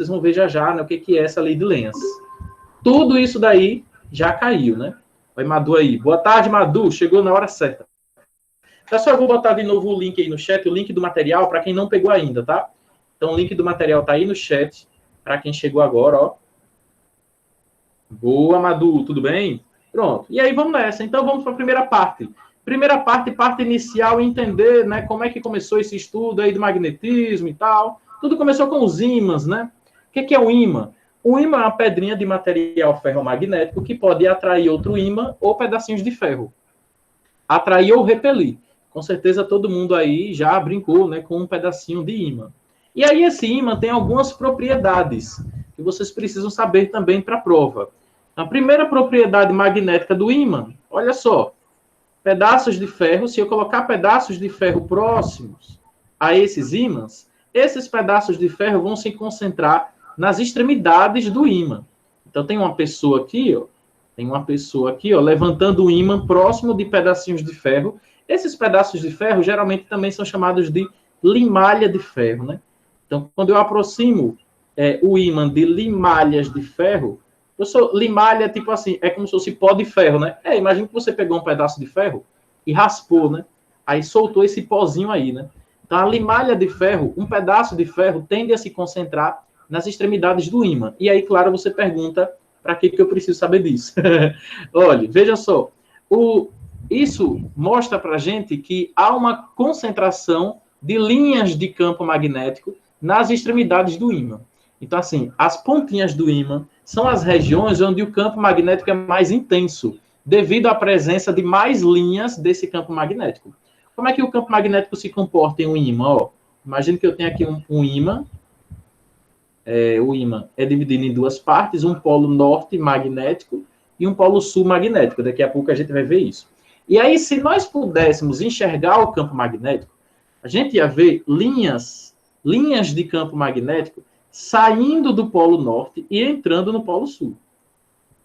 vocês vão ver já já, né, o que é essa lei de Lenz. Tudo isso daí já caiu, né? Oi, Madu aí. Boa tarde, Madu. Chegou na hora certa. Pessoal, eu vou botar de novo o link aí no chat, o link do material, para quem não pegou ainda, tá? Então, o link do material tá aí no chat, para quem chegou agora, ó. Boa, Madu. Tudo bem? Pronto. E aí, vamos nessa. Então, vamos para a primeira parte. Primeira parte, parte inicial, entender, né, como é que começou esse estudo aí do magnetismo e tal. Tudo começou com os ímãs, né? O que é o ímã? O ímã é uma pedrinha de material ferromagnético que pode atrair outro ímã ou pedacinhos de ferro. Atrair ou repelir. Com certeza todo mundo aí já brincou, né, com um pedacinho de ímã. E aí esse ímã tem algumas propriedades que vocês precisam saber também para a prova. A primeira propriedade magnética do ímã, olha só, pedaços de ferro, se eu colocar pedaços de ferro próximos a esses ímãs, esses pedaços de ferro vão se concentrar nas extremidades do ímã. Então tem uma pessoa aqui, ó, levantando o ímã próximo de pedacinhos de ferro. Esses pedaços de ferro geralmente também são chamados de limalha de ferro, né? Então, quando eu aproximo o ímã de limalhas de ferro, limalha, tipo assim, é como se fosse pó de ferro, né? Imagina que você pegou um pedaço de ferro e raspou, né? Aí soltou esse pozinho aí, né? Então, a limalha de ferro, um pedaço de ferro, tende a se concentrar nas extremidades do ímã. E aí, claro, você pergunta, para que eu preciso saber disso? Olha, veja só. Isso mostra para a gente que há uma concentração de linhas de campo magnético nas extremidades do ímã. Então, assim, as pontinhas do ímã são as regiões onde o campo magnético é mais intenso, devido à presença de mais linhas desse campo magnético. Como é que o campo magnético se comporta em um ímã? Ó, imagine que eu tenho aqui um ímã. O ímã é dividido em duas partes, um polo norte magnético e um polo sul magnético. Daqui a pouco a gente vai ver isso. E aí, se nós pudéssemos enxergar o campo magnético, a gente ia ver linhas de campo magnético saindo do polo norte e entrando no polo sul.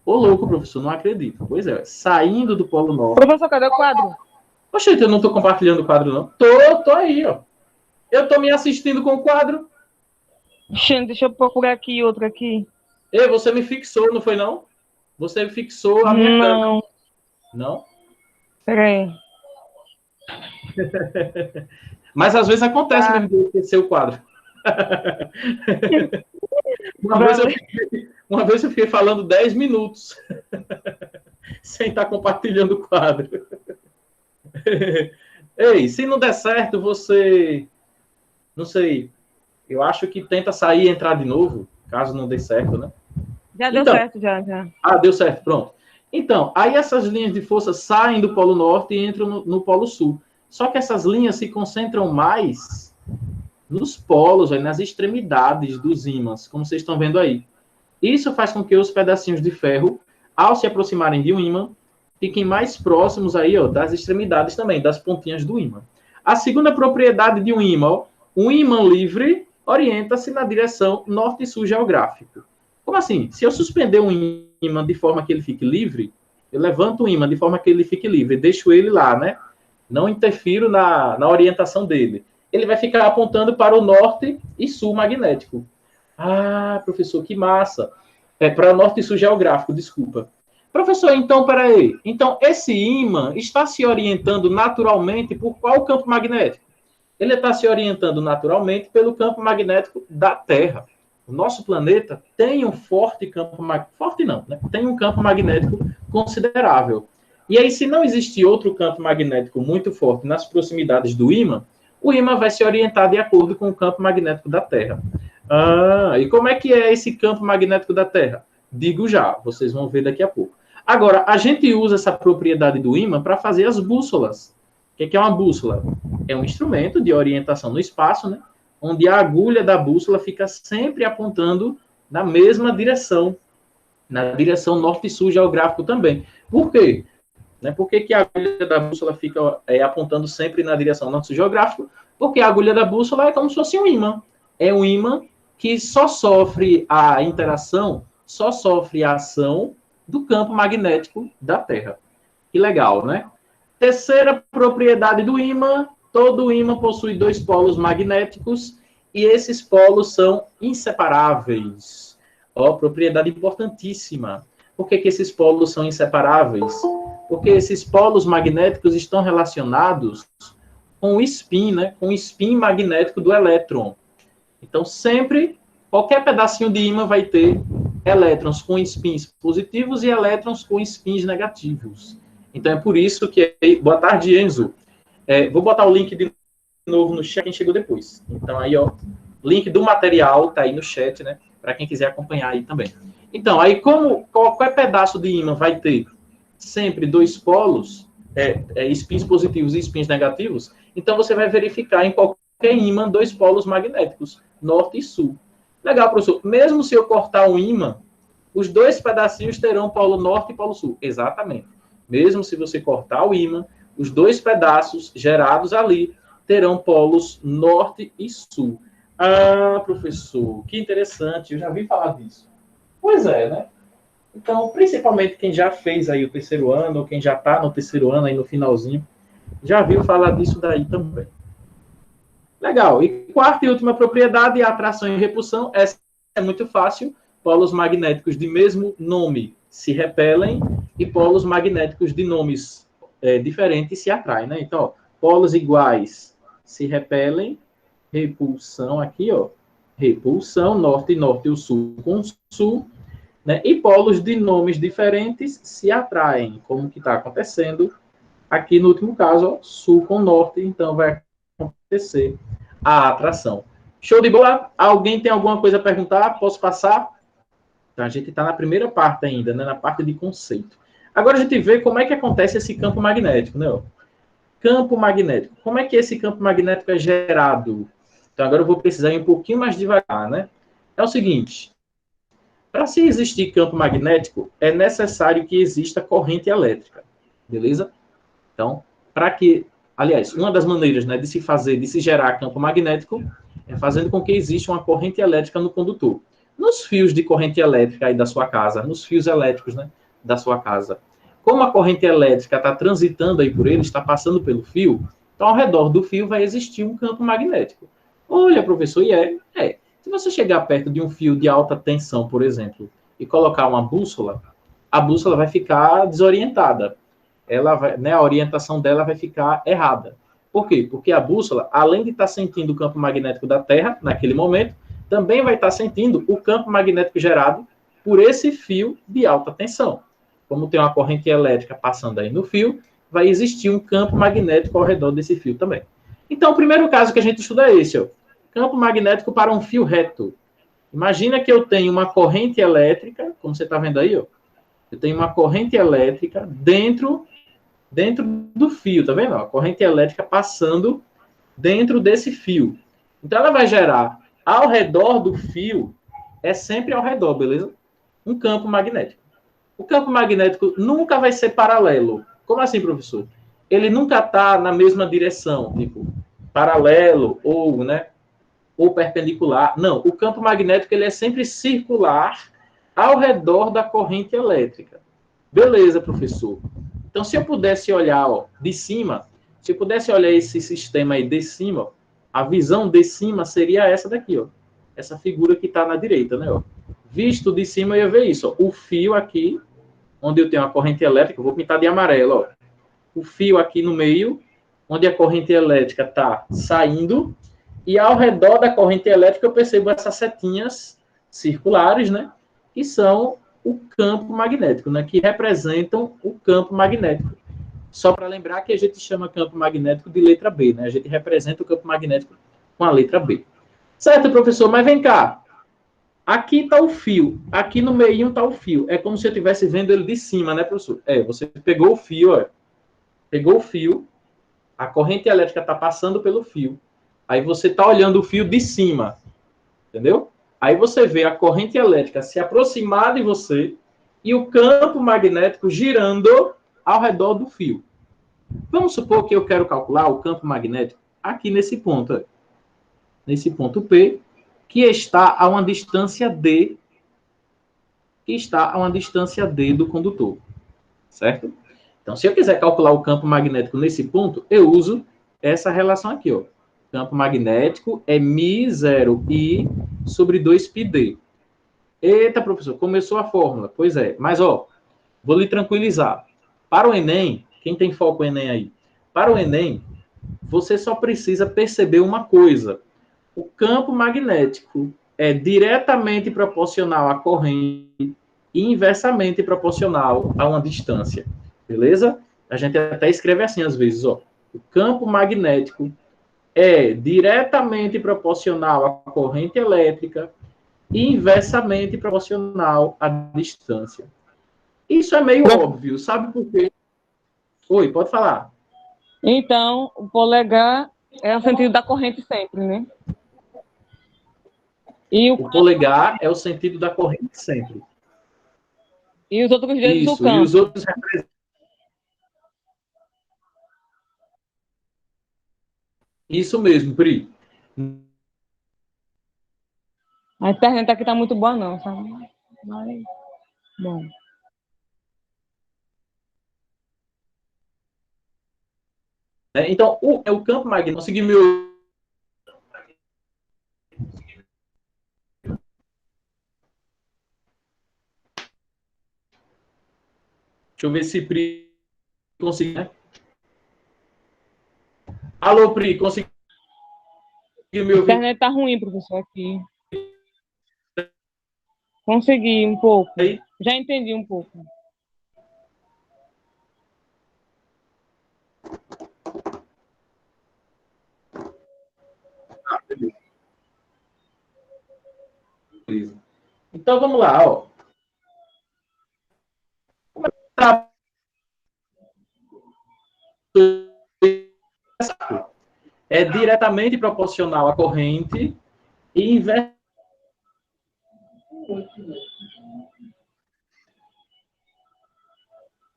Ô, louco, professor, não acredito. Pois é, saindo do polo norte. Professor, cadê o quadro? Poxa, eu não estou compartilhando o quadro, não. Tô aí, ó. Eu estou me assistindo com o quadro. Gente, deixa eu procurar aqui outro aqui. Ei, você me fixou, não foi, não? Você fixou a minha câmera. Não? Peraí. Mas às vezes acontece mesmo de eu esquecer o quadro. Uma vez eu fiquei falando 10 minutos sem estar compartilhando o quadro. Ei, se não der certo, você... Não sei. Eu acho que tenta sair e entrar de novo, caso não dê certo, né? Já deu certo, já. Ah, deu certo, pronto. Então, aí essas linhas de força saem do Polo Norte e entram no Polo Sul. Só que essas linhas se concentram mais nos polos, nas extremidades dos ímãs, como vocês estão vendo aí. Isso faz com que os pedacinhos de ferro, ao se aproximarem de um ímã, fiquem mais próximos aí, ó, das extremidades também, das pontinhas do ímã. A segunda propriedade de um ímã, ó, um ímã livre orienta-se na direção norte e sul geográfico. Como assim? Se eu suspender um ímã de forma que ele fique livre, eu levanto o ímã de forma que ele fique livre, deixo ele lá, né? Não interfiro na orientação dele. Ele vai ficar apontando para o norte e sul magnético. Ah, professor, que massa. Para o norte e sul geográfico, desculpa. Professor, então, peraí. Então, esse ímã está se orientando naturalmente por qual campo magnético? Ele está se orientando naturalmente pelo campo magnético da Terra. O nosso planeta tem um forte campo magnético. Forte não, né? Tem um campo magnético considerável. E aí, se não existir outro campo magnético muito forte nas proximidades do ímã, o ímã vai se orientar de acordo com o campo magnético da Terra. Ah, e como é que é esse campo magnético da Terra? Digo já, vocês vão ver daqui a pouco. Agora, a gente usa essa propriedade do ímã para fazer as bússolas. O que é uma bússola? É um instrumento de orientação no espaço, né? Onde a agulha da bússola fica sempre apontando na mesma direção, na direção norte e sul geográfico também. Por quê? Por que a agulha da bússola fica apontando sempre na direção norte e sul geográfico? Porque a agulha da bússola é como se fosse um ímã. É um ímã que só sofre a interação, só sofre a ação do campo magnético da Terra. Que legal, né? Terceira propriedade do ímã, todo ímã possui dois polos magnéticos E esses polos são inseparáveis. Ó, propriedade importantíssima. Por que esses polos são inseparáveis? Porque esses polos magnéticos estão relacionados com o spin, né? Com o spin magnético do elétron. Então, sempre, qualquer pedacinho de ímã vai ter elétrons com spins positivos e elétrons com spins negativos. Então, é por isso que... Boa tarde, Enzo. Vou botar o link de novo no chat, quem chegou depois. Então, aí, ó, link do material tá aí no chat, né? Para quem quiser acompanhar aí também. Então, aí, como qualquer pedaço de ímã vai ter sempre dois polos, spins positivos e spins negativos, então você vai verificar em qualquer ímã dois polos magnéticos, norte e sul. Legal, professor. Mesmo se eu cortar um ímã, os dois pedacinhos terão polo norte e polo sul. Exatamente. Mesmo se você cortar o ímã, os dois pedaços gerados ali terão polos norte e sul. Ah, professor, que interessante. Eu já vi falar disso. Pois é, né? Então, principalmente quem já fez aí o terceiro ano, ou quem já está no terceiro ano, aí no finalzinho, já viu falar disso daí também. Legal. E quarta e última propriedade, a atração e repulsão. Essa é muito fácil. Polos magnéticos de mesmo nome se repelem e polos magnéticos de nomes diferentes se atraem, né? Então, ó, polos iguais se repelem, repulsão aqui, ó, repulsão, norte e norte, o sul com sul, né? E polos de nomes diferentes se atraem, como que está acontecendo aqui no último caso, ó, sul com norte, então vai acontecer a atração. Show de bola? Alguém tem alguma coisa a perguntar? Posso passar? Então, a gente está na primeira parte ainda, né? Na parte de conceito. Agora a gente vê como é que acontece esse campo magnético, né? Campo magnético. Como é que esse campo magnético é gerado? Então, agora eu vou precisar ir um pouquinho mais devagar, né? É o seguinte, para se existir campo magnético, é necessário que exista corrente elétrica, beleza? Então, para que... Aliás, uma das maneiras, né, de se gerar campo magnético é fazendo com que exista uma corrente elétrica no condutor. Nos fios de corrente elétrica aí da sua casa, nos fios elétricos, né, da sua casa. Como a corrente elétrica está transitando aí por ele, está passando pelo fio, então ao redor do fio vai existir um campo magnético. Olha, professor, e se você chegar perto de um fio de alta tensão, por exemplo, e colocar uma bússola, a bússola vai ficar desorientada. Ela vai, né, a orientação dela vai ficar errada. Por quê? Porque a bússola, além de estar sentindo o campo magnético da Terra, naquele momento, também vai estar sentindo o campo magnético gerado por esse fio de alta tensão. Como tem uma corrente elétrica passando aí no fio, vai existir um campo magnético ao redor desse fio também. Então, o primeiro caso que a gente estuda é esse, ó, campo magnético para um fio reto. Imagina que eu tenho uma corrente elétrica, como você está vendo aí, ó, eu tenho uma corrente elétrica dentro do fio, tá vendo? A corrente elétrica passando dentro desse fio. Então, ela vai gerar ao redor do fio, é sempre ao redor, beleza? Um campo magnético. O campo magnético nunca vai ser paralelo. Como assim, professor? Ele nunca está na mesma direção, tipo, paralelo ou, né, ou perpendicular. Não, o campo magnético ele é sempre circular ao redor da corrente elétrica. Beleza, professor. Então, se eu pudesse olhar, ó, de cima, se eu pudesse olhar esse sistema aí de cima, ó, a visão de cima seria essa daqui, ó. Essa figura que está na direita, né? Ó. Visto de cima, eu ia ver isso, ó. O fio aqui, onde eu tenho a corrente elétrica, eu vou pintar de amarelo, ó. O fio aqui no meio, onde a corrente elétrica está saindo, e ao redor da corrente elétrica eu percebo essas setinhas circulares, né? Que são o campo magnético, né? Que representam o campo magnético. Só para lembrar que a gente chama campo magnético de letra B, né? A gente representa o campo magnético com a letra B. Certo, professor? Mas vem cá. Aqui está o fio. Aqui no meio está o fio. É como se eu estivesse vendo ele de cima, né, professor? Você pegou o fio, ó. Pegou o fio. A corrente elétrica está passando pelo fio. Aí você está olhando o fio de cima. Entendeu? Aí você vê a corrente elétrica se aproximar de você e o campo magnético girando ao redor do fio. Vamos supor que eu quero calcular o campo magnético aqui nesse ponto. Ó. Nesse ponto P, que está a uma distância D, do condutor. Certo? Então, se eu quiser calcular o campo magnético nesse ponto, eu uso essa relação aqui, ó. Campo magnético é μ0i sobre 2πd. Eita, professor, começou a fórmula. Pois é, mas, ó, vou lhe tranquilizar. Para o Enem, quem tem foco no Enem aí? Para o Enem, você só precisa perceber uma coisa. O campo magnético é diretamente proporcional à corrente e inversamente proporcional a uma distância. Beleza? A gente até escreve assim às vezes, ó. O campo magnético é diretamente proporcional à corrente elétrica e inversamente proporcional à distância. Isso é meio óbvio, sabe por quê? Oi, pode falar. Então, o polegar é o sentido da corrente sempre, né? O polegar é o sentido da corrente sempre. E os outros dedos do Isso, e os campo. outros representam. Isso mesmo, Pri. A internet aqui tá muito boa, não, sabe? Mas, bom. Então, o campo magnético, consegui me. Deixa eu ver se Pri conseguiu, né? Alô, Pri, conseguiu me A ouvir? internet tá ruim, professor, aqui. Consegui um pouco. Aí? Já entendi um pouco. Então, vamos lá, ó. É diretamente proporcional à corrente e Ah,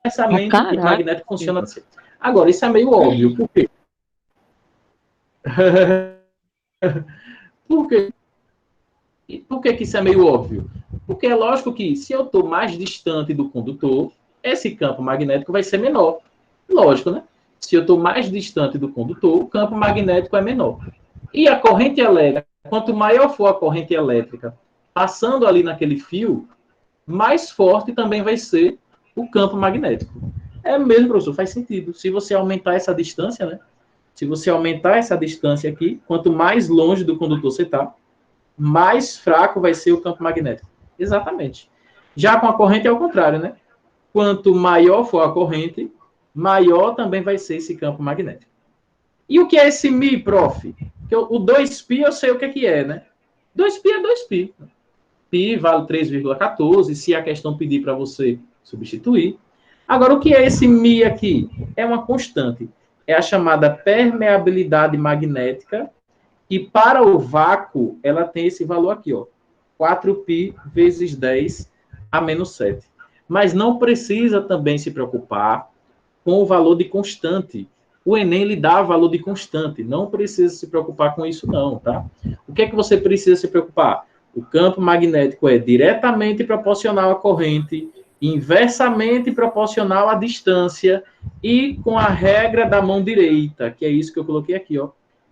inversamente o campo caraca. magnético funciona assim. Agora, isso é meio óbvio. Por quê? Por quê? Por que isso é meio óbvio? Porque é lógico que se eu estou mais distante do condutor, esse campo magnético vai ser menor. Lógico, né? Se eu estou mais distante do condutor, o campo magnético é menor. E a corrente elétrica, quanto maior for a corrente elétrica passando ali naquele fio, mais forte também vai ser o campo magnético. É mesmo, professor, faz sentido. Se você aumentar essa distância, né? Se você aumentar essa distância aqui, quanto mais longe do condutor você está, mais fraco vai ser o campo magnético. Exatamente. Já com a corrente é o contrário, né? Quanto maior for a corrente, maior também vai ser esse campo magnético. E o que é esse Mi, prof? O 2π eu sei o que é, né? 2π é 2π. Π vale 3,14, se a questão pedir para você substituir. Agora, o que é esse Mi aqui? É uma constante. É a chamada permeabilidade magnética. E para o vácuo, ela tem esse valor aqui, ó. 4π vezes 10 a menos 7. Mas não precisa também se preocupar com o valor de constante. O Enem lhe dá valor de constante. Não precisa se preocupar com isso, não, tá? O que é que você precisa se preocupar? O campo magnético é diretamente proporcional à corrente, inversamente proporcional à distância e com a regra da mão direita, que é isso que eu coloquei aqui, ó.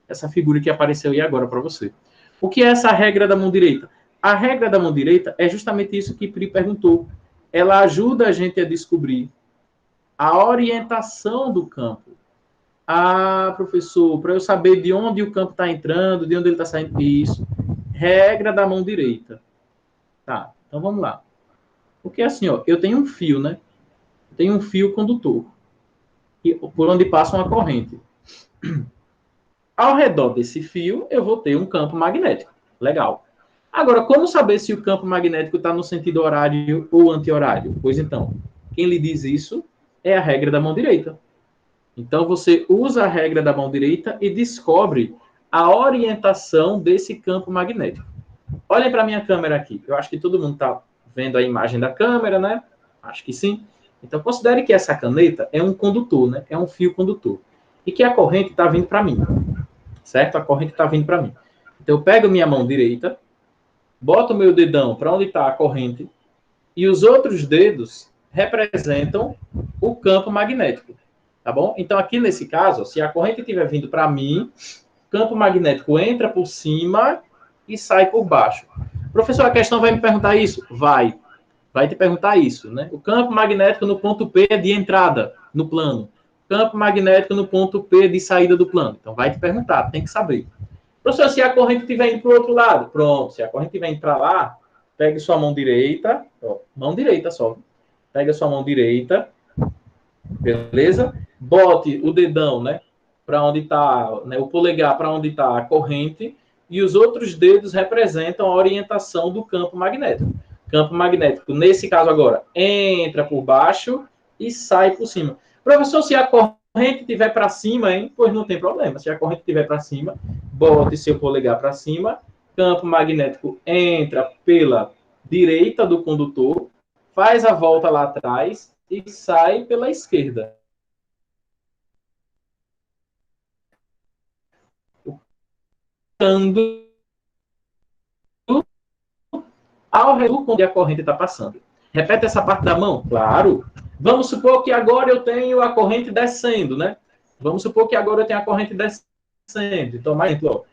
Essa figura que apareceu aí agora para você. O que é essa regra da mão direita? A regra da mão direita é justamente isso que Pri perguntou. Ela ajuda a gente a descobrir a orientação do campo. Ah, professor, para eu saber de onde o campo está entrando, de onde ele está saindo, isso. Regra da mão direita. Tá, então vamos lá. Porque assim, ó, eu tenho um fio, né? Eu tenho um fio condutor, por onde passa uma corrente. Ao redor desse fio, eu vou ter um campo magnético. Legal. Agora, como saber se o campo magnético está no sentido horário ou anti-horário? Pois então, quem lhe diz isso é a regra da mão direita. Então, você usa a regra da mão direita e descobre a orientação desse campo magnético. Olhem para a minha câmera aqui. Eu acho que todo mundo está vendo a imagem da câmera, né? Acho que sim. Então, considere que essa caneta é um condutor, né? É um fio condutor. E que a corrente está vindo para mim. Certo? A corrente está vindo para mim. Então, eu pego minha mão direita, boto o meu dedão para onde está a corrente, e os outros dedos representam o campo magnético. Tá bom? Então, aqui nesse caso, se a corrente estiver vindo para mim, campo magnético entra por cima e sai por baixo. Professor, a questão vai me perguntar isso? Vai te perguntar isso, né? O campo magnético no ponto P é de entrada no plano. Campo magnético no ponto P de saída do plano. Então, vai te perguntar, tem que saber. Professor, se a corrente estiver indo para o outro lado, pronto. Se a corrente estiver indo para lá, pegue sua mão direita, ó, mão direita só. Pega sua mão direita, beleza? Bote o dedão, né? Para onde está, né, o polegar para onde está a corrente, e os outros dedos representam a orientação do campo magnético. Campo magnético, nesse caso agora, entra por baixo e sai por cima. Professor, se a corrente estiver para cima, hein? Pois não tem problema. Se a corrente estiver para cima, bote seu polegar para cima, campo magnético entra pela direita do condutor, faz a volta lá atrás e sai pela esquerda. Ao redor onde a corrente está passando. Repete essa parte da mão? Claro. Vamos supor que agora eu tenho a corrente descendo, né? Vamos supor que agora eu tenho a corrente descendo. Então, mais exemplo, ó.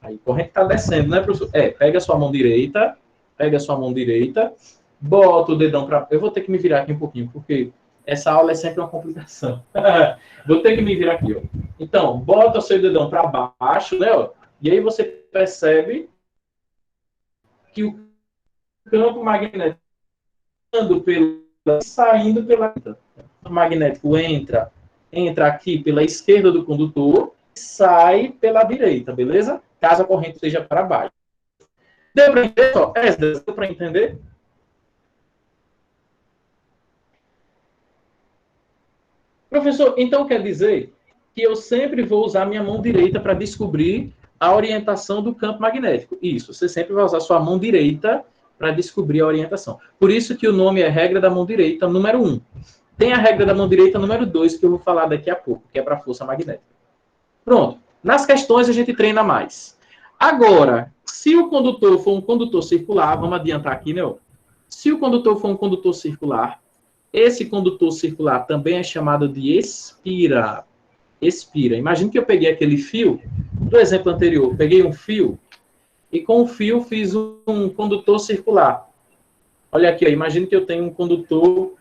Aí, a corrente está descendo, né, professor? Pega a sua mão direita, bota o dedão para... Eu vou ter que me virar aqui um pouquinho, porque essa aula é sempre uma complicação. Vou ter que me virar aqui, ó. Então, bota o seu dedão para baixo, né, ó. E aí você percebe que o campo magnético saindo pela... O magnético entra aqui pela esquerda do condutor, sai pela direita, beleza? Caso a corrente esteja para baixo. Deu para entender? Deu para entender? Professor, então quer dizer que eu sempre vou usar minha mão direita para descobrir a orientação do campo magnético. Isso, você sempre vai usar sua mão direita para descobrir a orientação. Por isso que o nome é regra da mão direita número 1. Tem a regra da mão direita número 2, que eu vou falar daqui a pouco, que é para a força magnética. Pronto. Nas questões a gente treina mais. Agora, se o condutor for um condutor circular, vamos adiantar aqui, né? Se o condutor for um condutor circular, esse condutor circular também é chamado de espira. Espira. Imagine que eu peguei aquele fio, do exemplo anterior, peguei um fio e com o fio fiz um condutor circular. Olha aqui, imagine que eu tenho um condutor...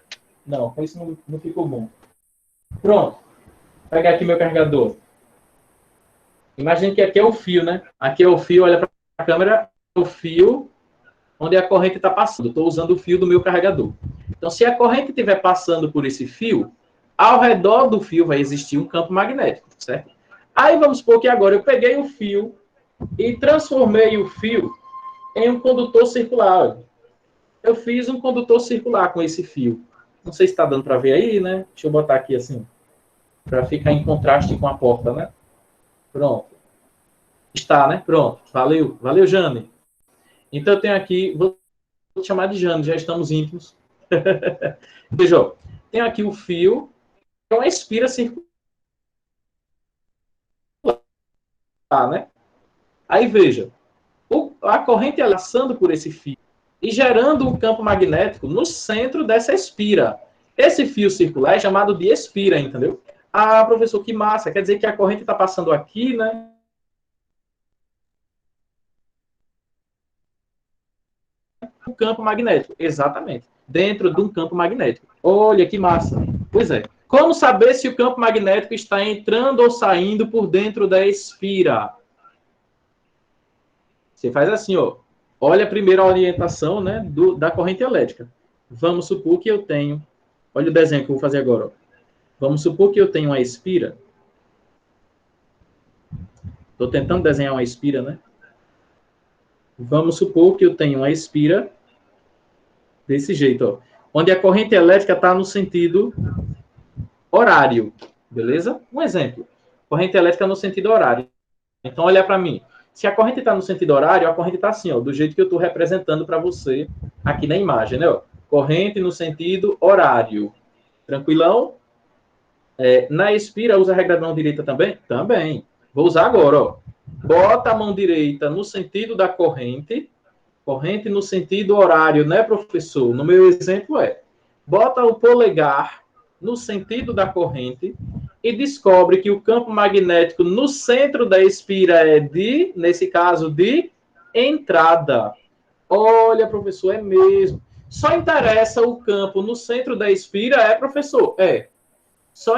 Não, com isso não ficou bom. Pronto. Vou pegar aqui meu carregador. Imagine que aqui é o fio, né? Aqui é o fio, olha para a câmera, o fio onde a corrente está passando. Estou usando o fio do meu carregador. Então, se a corrente estiver passando por esse fio, ao redor do fio vai existir um campo magnético, certo? Aí vamos supor que agora eu peguei o fio e transformei o fio em um condutor circular. Eu fiz um condutor circular com esse fio. Não sei se está dando para ver aí, né? Deixa eu botar aqui assim, para ficar em contraste com a porta, né? Pronto. Está, né? Pronto. Valeu. Valeu, Jane. Então, eu tenho aqui... Vou te chamar de Jane, já estamos íntimos. Veja, ó, tenho aqui o fio, que é uma espira circular, né? Aí, veja, a corrente é passando por esse fio e gerando um campo magnético no centro dessa espira. Esse fio circular é chamado de espira, entendeu? Ah, professor, que massa. Quer dizer que a corrente está passando aqui, né? Um campo magnético. Exatamente. Dentro de um campo magnético. Olha que massa. Pois é. Como saber se o campo magnético está entrando ou saindo por dentro da espira? Você faz assim, ó. Olha primeiro a orientação, né, da corrente elétrica. Vamos supor que eu tenho... Olha o desenho que eu vou fazer agora, ó. Vamos supor que eu tenho uma espira. Estou tentando desenhar uma espira, né? Vamos supor que eu tenho uma espira desse jeito, ó. Onde a corrente elétrica está no sentido horário, beleza? Um exemplo. Corrente elétrica no sentido horário. Então, olha para mim. Se a corrente está no sentido horário, a corrente está assim, ó, do jeito que eu estou representando para você aqui na imagem, né? Ó. Corrente no sentido horário. Tranquilão? Na espira, usa a regra da mão direita também? Também. Vou usar agora, ó. Bota a mão direita no sentido da corrente. Corrente no sentido horário, né, professor? No meu exemplo bota o polegar no sentido da corrente e descobre que o campo magnético no centro da espira é de, nesse caso, de entrada. Olha, professor, é mesmo. Só interessa o campo no centro da espira, professor? Só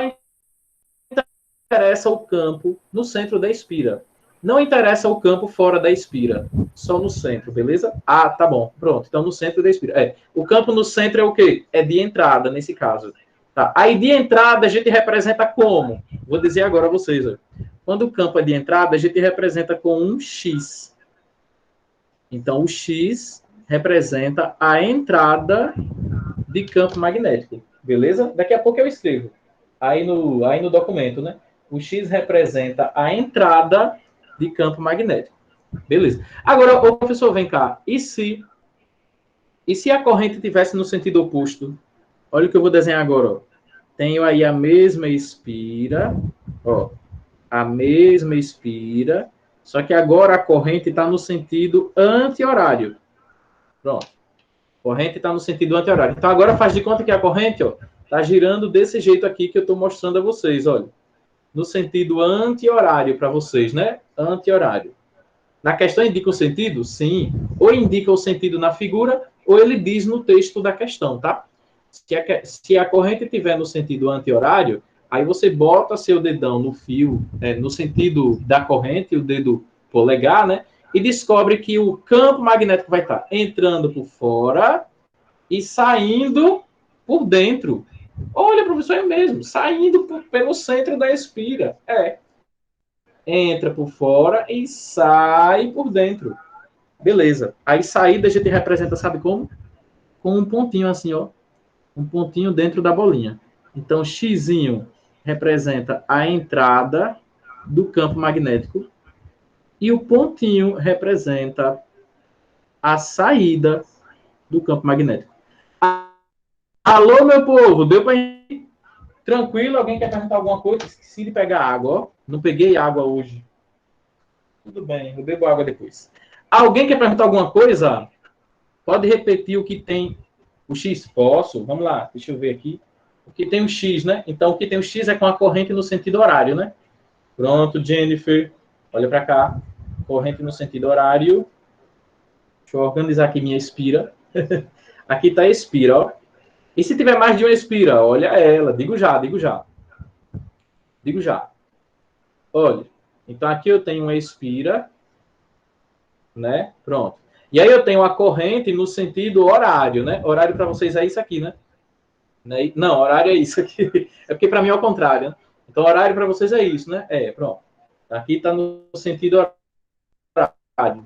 interessa o campo no centro da espira. Não interessa o campo fora da espira. Só no centro, beleza? Ah, tá bom. Pronto. Então, no centro da espira. O campo no centro é o quê? É de entrada, nesse caso. Tá. Aí, de entrada, a gente representa como? Vou dizer agora a vocês. Ó. Quando o campo é de entrada, a gente representa com um X. Então, o X representa a entrada de campo magnético. Beleza? Daqui a pouco eu escrevo. Aí no documento, né? O X representa a entrada de campo magnético. Beleza. Agora, ô, professor, vem cá. E se a corrente estivesse no sentido oposto? Olha o que eu vou desenhar agora. Ó. Tenho aí a mesma espira. Ó, a mesma espira. Só que agora a corrente está no sentido anti-horário. Pronto. A corrente está no sentido anti-horário. Então, agora faz de conta que a corrente está girando desse jeito aqui que eu estou mostrando a vocês. Olha. No sentido anti-horário para vocês, né? Anti-horário. Na questão indica o sentido? Sim. Ou indica o sentido na figura, ou ele diz no texto da questão, tá? Se a corrente estiver no sentido anti-horário, aí você bota seu dedão no fio, no sentido da corrente, o dedo polegar, né? E descobre que o campo magnético vai estar entrando por fora e saindo por dentro. Olha, professor, é mesmo. Saindo pelo centro da espira. Entra por fora e sai por dentro. Beleza. Aí saída a gente representa, sabe como? Com um pontinho assim, ó. Um pontinho dentro da bolinha. Então, Xzinho representa a entrada do campo magnético e o pontinho representa a saída do campo magnético. Alô, meu povo, deu para ir? Tranquilo? Alguém quer perguntar alguma coisa? Esqueci de pegar água, ó. Não peguei água hoje. Tudo bem, eu bebo água depois. Alguém quer perguntar alguma coisa? Pode repetir o que tem o X? Posso? Vamos lá, deixa eu ver aqui. O que tem o X, né? Então, o que tem o X é com a corrente no sentido horário, né? Pronto, Jennifer. Olha para cá. Corrente no sentido horário. Deixa eu organizar aqui minha espira. Aqui está a espira, ó. E se tiver mais de uma espira? Olha ela. Digo já. Digo já. Olha. Então, aqui eu tenho uma espira, né? Pronto. E aí eu tenho a corrente no sentido horário, né? Horário para vocês é isso aqui, né? Não, horário é isso aqui. É porque para mim é o contrário, né? Então, horário para vocês é isso, né? Pronto. Aqui está no sentido horário.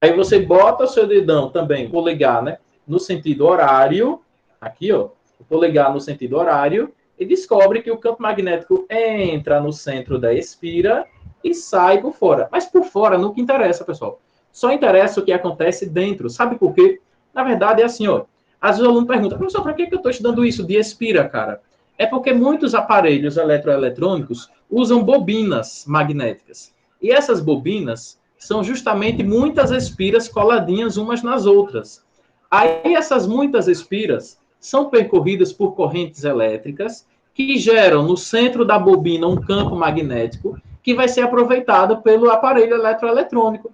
Aí você bota o seu dedão também, polegar, né? No sentido horário. Aqui, ó. O polegar no sentido horário. E descobre que o campo magnético entra no centro da espira e sai por fora. Mas por fora nunca interessa, pessoal. Só interessa o que acontece dentro. Sabe por quê? Na verdade, é assim, ó. Às vezes o aluno pergunta, professor, para que eu estou estudando isso de espira, cara? É porque muitos aparelhos eletroeletrônicos usam bobinas magnéticas. E essas bobinas são justamente muitas espiras coladinhas umas nas outras. Aí essas muitas espiras são percorridas por correntes elétricas que geram no centro da bobina um campo magnético que vai ser aproveitado pelo aparelho eletroeletrônico.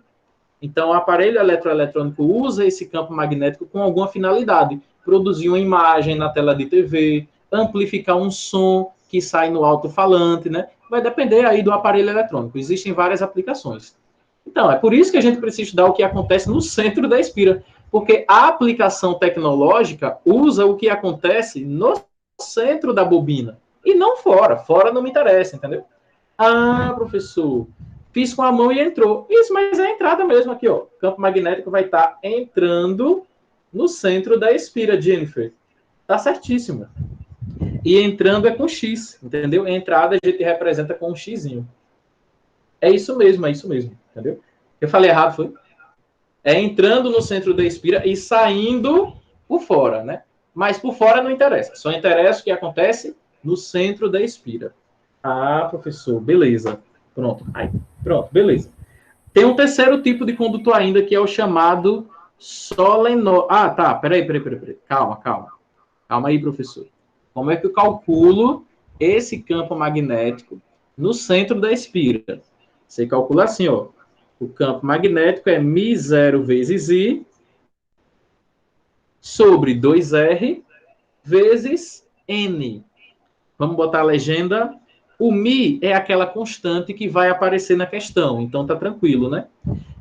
Então, o aparelho eletroeletrônico usa esse campo magnético com alguma finalidade. Produzir uma imagem na tela de TV, amplificar um som que sai no alto-falante, né? Vai depender aí do aparelho eletrônico. Existem várias aplicações. Então, é por isso que a gente precisa estudar o que acontece no centro da espira. Porque a aplicação tecnológica usa o que acontece no centro da bobina. E não fora. Fora não me interessa, entendeu? Ah, professor, fiz com a mão e entrou. Isso, mas é a entrada mesmo aqui, ó. O campo magnético vai estar entrando no centro da espira, Jennifer. Tá certíssimo. E entrando é com X, entendeu? A entrada a gente representa com um Xzinho. É isso mesmo, entendeu? Eu falei errado, foi? É entrando no centro da espira e saindo por fora, né? Mas por fora não interessa. Só interessa o que acontece no centro da espira. Ah, professor, beleza. Pronto. Aí, pronto, beleza. Tem um terceiro tipo de condutor ainda, que é o chamado solenoide. Ah, tá. Peraí. Calma aí, professor. Como é que eu calculo esse campo magnético no centro da espira? Você calcula assim, ó. O campo magnético é μ0 vezes I sobre 2R vezes N. Vamos botar a legenda. O μ é aquela constante que vai aparecer na questão, então tá tranquilo, né?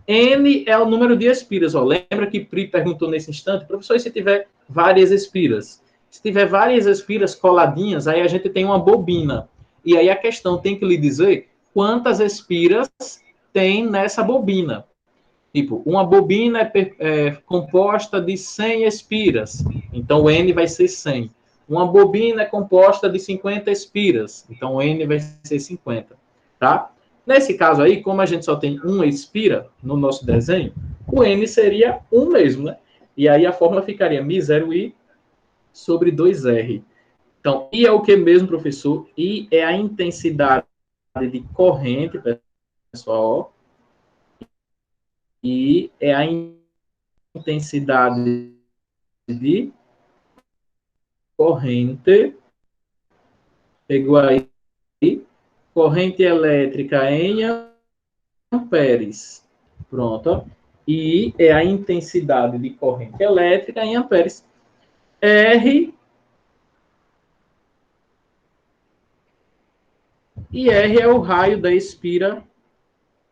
N é o número de espiras. Ó. Lembra que Pri perguntou nesse instante, professor, e se tiver várias espiras? Se tiver várias espiras coladinhas, aí a gente tem uma bobina. E aí a questão tem que lhe dizer quantas espiras tem nessa bobina. Tipo, uma bobina é composta de 100 espiras, então o N vai ser 100. Uma bobina é composta de 50 espiras, então o N vai ser 50, tá? Nesse caso aí, como a gente só tem uma espira no nosso desenho, o N seria 1 mesmo, né? E aí a fórmula ficaria μ0I sobre 2R. Então, I é o que mesmo, professor? I é a intensidade de corrente, pessoal, e é a intensidade de corrente, pegou aí, corrente elétrica em amperes. Pronto. E é a intensidade de corrente elétrica em amperes. R e R é o raio da espira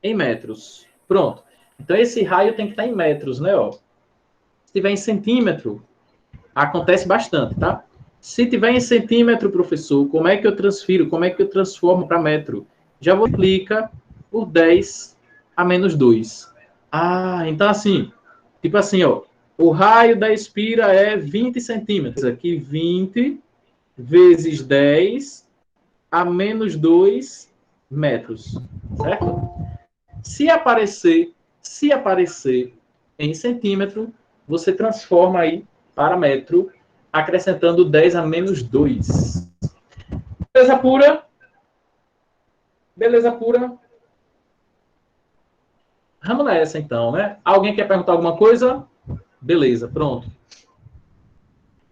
em metros. Pronto. Então, esse raio tem que estar em metros, né? Ó. Se tiver em centímetro, acontece bastante, tá? Se tiver em centímetro, professor, como é que eu transfiro? Como é que eu transformo para metro? Já vou multiplicar por 10 a menos 2. Ah, então assim, tipo assim, ó, o raio da espira é 20 centímetros. Aqui, 20 vezes 10 a menos 2 metros, certo? Se aparecer em centímetro, você transforma aí para metro, acrescentando 10 a menos 2. Beleza pura? Beleza pura? Vamos nessa, então, né? Alguém quer perguntar alguma coisa? Beleza, pronto.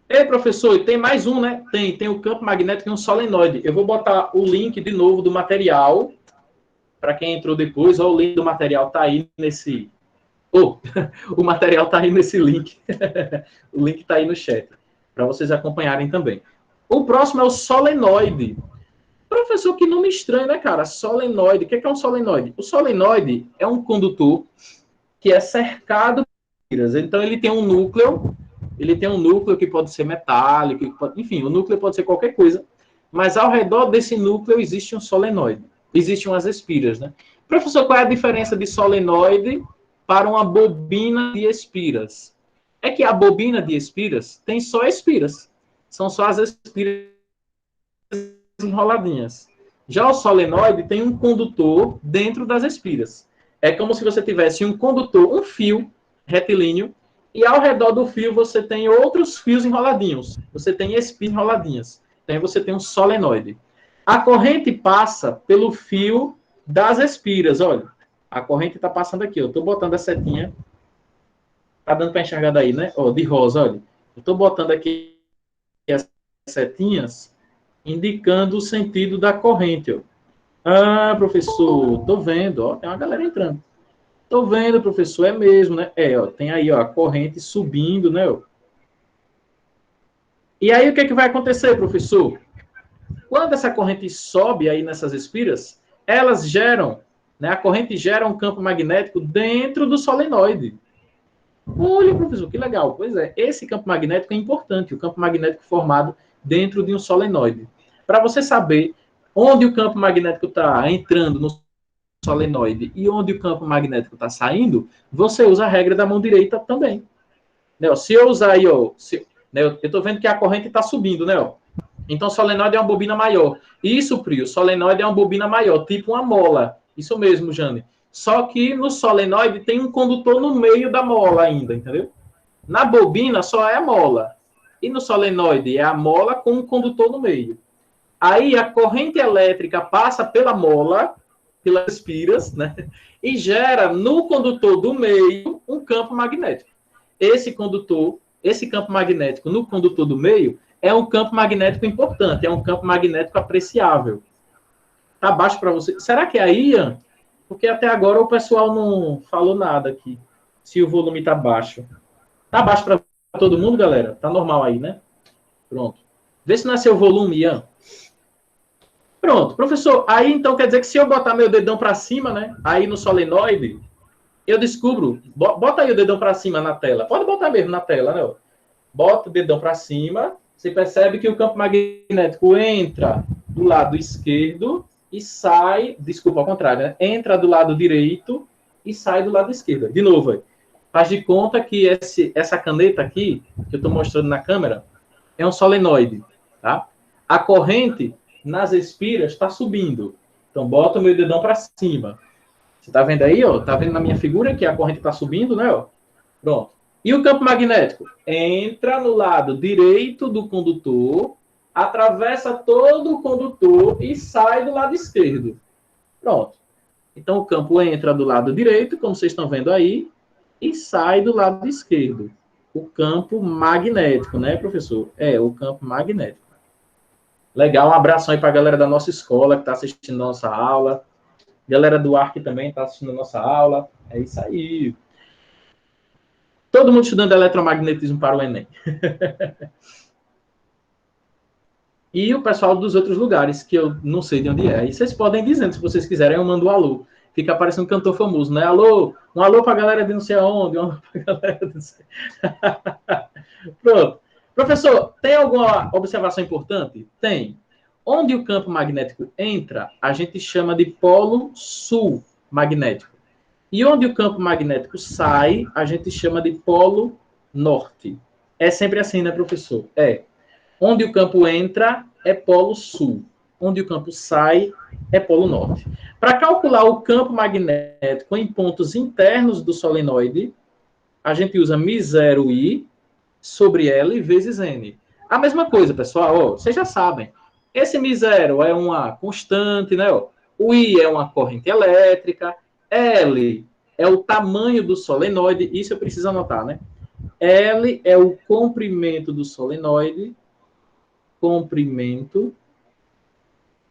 Ei, professor, tem mais um, né? Tem o campo magnético e um solenoide. Eu vou botar o link de novo do material, para quem entrou depois. Ó, o link do material tá aí nesse... Oh, o material tá aí nesse link. O link tá aí no chat, para vocês acompanharem também. O próximo é o solenoide. Professor, que nome estranho, né, cara? Solenoide. O que é um solenoide? O solenoide é um condutor que é cercado por espiras. Então, ele tem um núcleo que pode ser metálico, enfim, o núcleo pode ser qualquer coisa, mas ao redor desse núcleo existe um solenoide. Existem umas espiras, né? Professor, qual é a diferença de solenoide para uma bobina de espiras? É que a bobina de espiras tem só espiras. São só as espiras enroladinhas. Já o solenoide tem um condutor dentro das espiras. É como se você tivesse um condutor, um fio retilíneo, e ao redor do fio você tem outros fios enroladinhos. Você tem espiras enroladinhas. Então você tem um solenoide. A corrente passa pelo fio das espiras. Olha, a corrente está passando aqui. Eu estou botando a setinha. Está dando para enxergar daí, né? Ó, de rosa, olha. Eu estou botando aqui as setinhas indicando o sentido da corrente. Ó. Ah, professor, tô vendo, ó, tem uma galera entrando. Tô vendo, professor, é mesmo, né? É, ó, tem aí, ó, a corrente subindo, né? Ó. E aí, o que é que vai acontecer, professor? Quando essa corrente sobe aí nessas espiras, elas geram, né? A corrente gera um campo magnético dentro do solenoide. Olha, professor, que legal. Pois é, esse campo magnético é importante, o campo magnético formado dentro de um solenoide. Para você saber onde o campo magnético está entrando no solenoide e onde o campo magnético está saindo, você usa a regra da mão direita também. Né? Se eu usar aí, ó, né, eu estou vendo que a corrente está subindo, né? Ó. Então, o solenoide é uma bobina maior. Isso, Pri, o solenoide é uma bobina maior, tipo uma mola. Isso mesmo, Jane. Só que no solenoide tem um condutor no meio da mola ainda, entendeu? Na bobina só é a mola. E no solenoide é a mola com um condutor no meio. Aí a corrente elétrica passa pela mola, pelas espiras, né? E gera no condutor do meio um campo magnético. Esse campo magnético no condutor do meio é um campo magnético importante, é um campo magnético apreciável. Tá baixo para você? Será que é aí, Ian? Porque até agora o pessoal não falou nada aqui. Se o volume tá baixo. Tá baixo para todo mundo, galera? Tá normal aí, né? Pronto. Vê se não é seu volume, Ian. Pronto, professor. Aí então quer dizer que se eu botar meu dedão para cima, né? Aí no solenoide, eu descubro. Bota aí o dedão para cima na tela. Pode botar mesmo na tela, né? Bota o dedão para cima. Você percebe que o campo magnético entra do lado esquerdo e sai. Desculpa, ao contrário, né? Entra do lado direito e sai do lado esquerdo. De novo, aí. Faz de conta que essa caneta aqui, que eu estou mostrando na câmera, é um solenoide, tá? A corrente nas espiras está subindo. Então, bota o meu dedão para cima. Você está vendo aí, ó? Está vendo na minha figura que a corrente está subindo, né? Ó? Pronto. E o campo magnético? Entra no lado direito do condutor, atravessa todo o condutor e sai do lado esquerdo. Pronto. Então, o campo entra do lado direito, como vocês estão vendo aí, e sai do lado esquerdo. O campo magnético, né, professor? É, o campo magnético. Legal, um abraço aí para a galera da nossa escola que está assistindo a nossa aula. Galera do ARC também está assistindo a nossa aula. É isso aí. Todo mundo estudando eletromagnetismo para o Enem. E o pessoal dos outros lugares, que eu não sei de onde é. E vocês podem ir dizendo, se vocês quiserem, eu mando um alô. Fica aparecendo um cantor famoso, né? Alô, um alô para a galera de não sei aonde, um alô para a galera de não sei... Pronto. Professor, tem alguma observação importante? Tem. Onde o campo magnético entra, a gente chama de polo sul magnético. E onde o campo magnético sai, a gente chama de polo norte. É sempre assim, né, professor? É. Onde o campo entra, é polo sul. Onde o campo sai, é polo norte. Para calcular o campo magnético em pontos internos do solenoide, a gente usa μ0i sobre L vezes N. A mesma coisa, pessoal, ó, vocês já sabem. Esse μ0 é uma constante, né? Ó. O I é uma corrente elétrica. L é o tamanho do solenoide. Isso eu preciso anotar, né? L é o comprimento do solenoide. Comprimento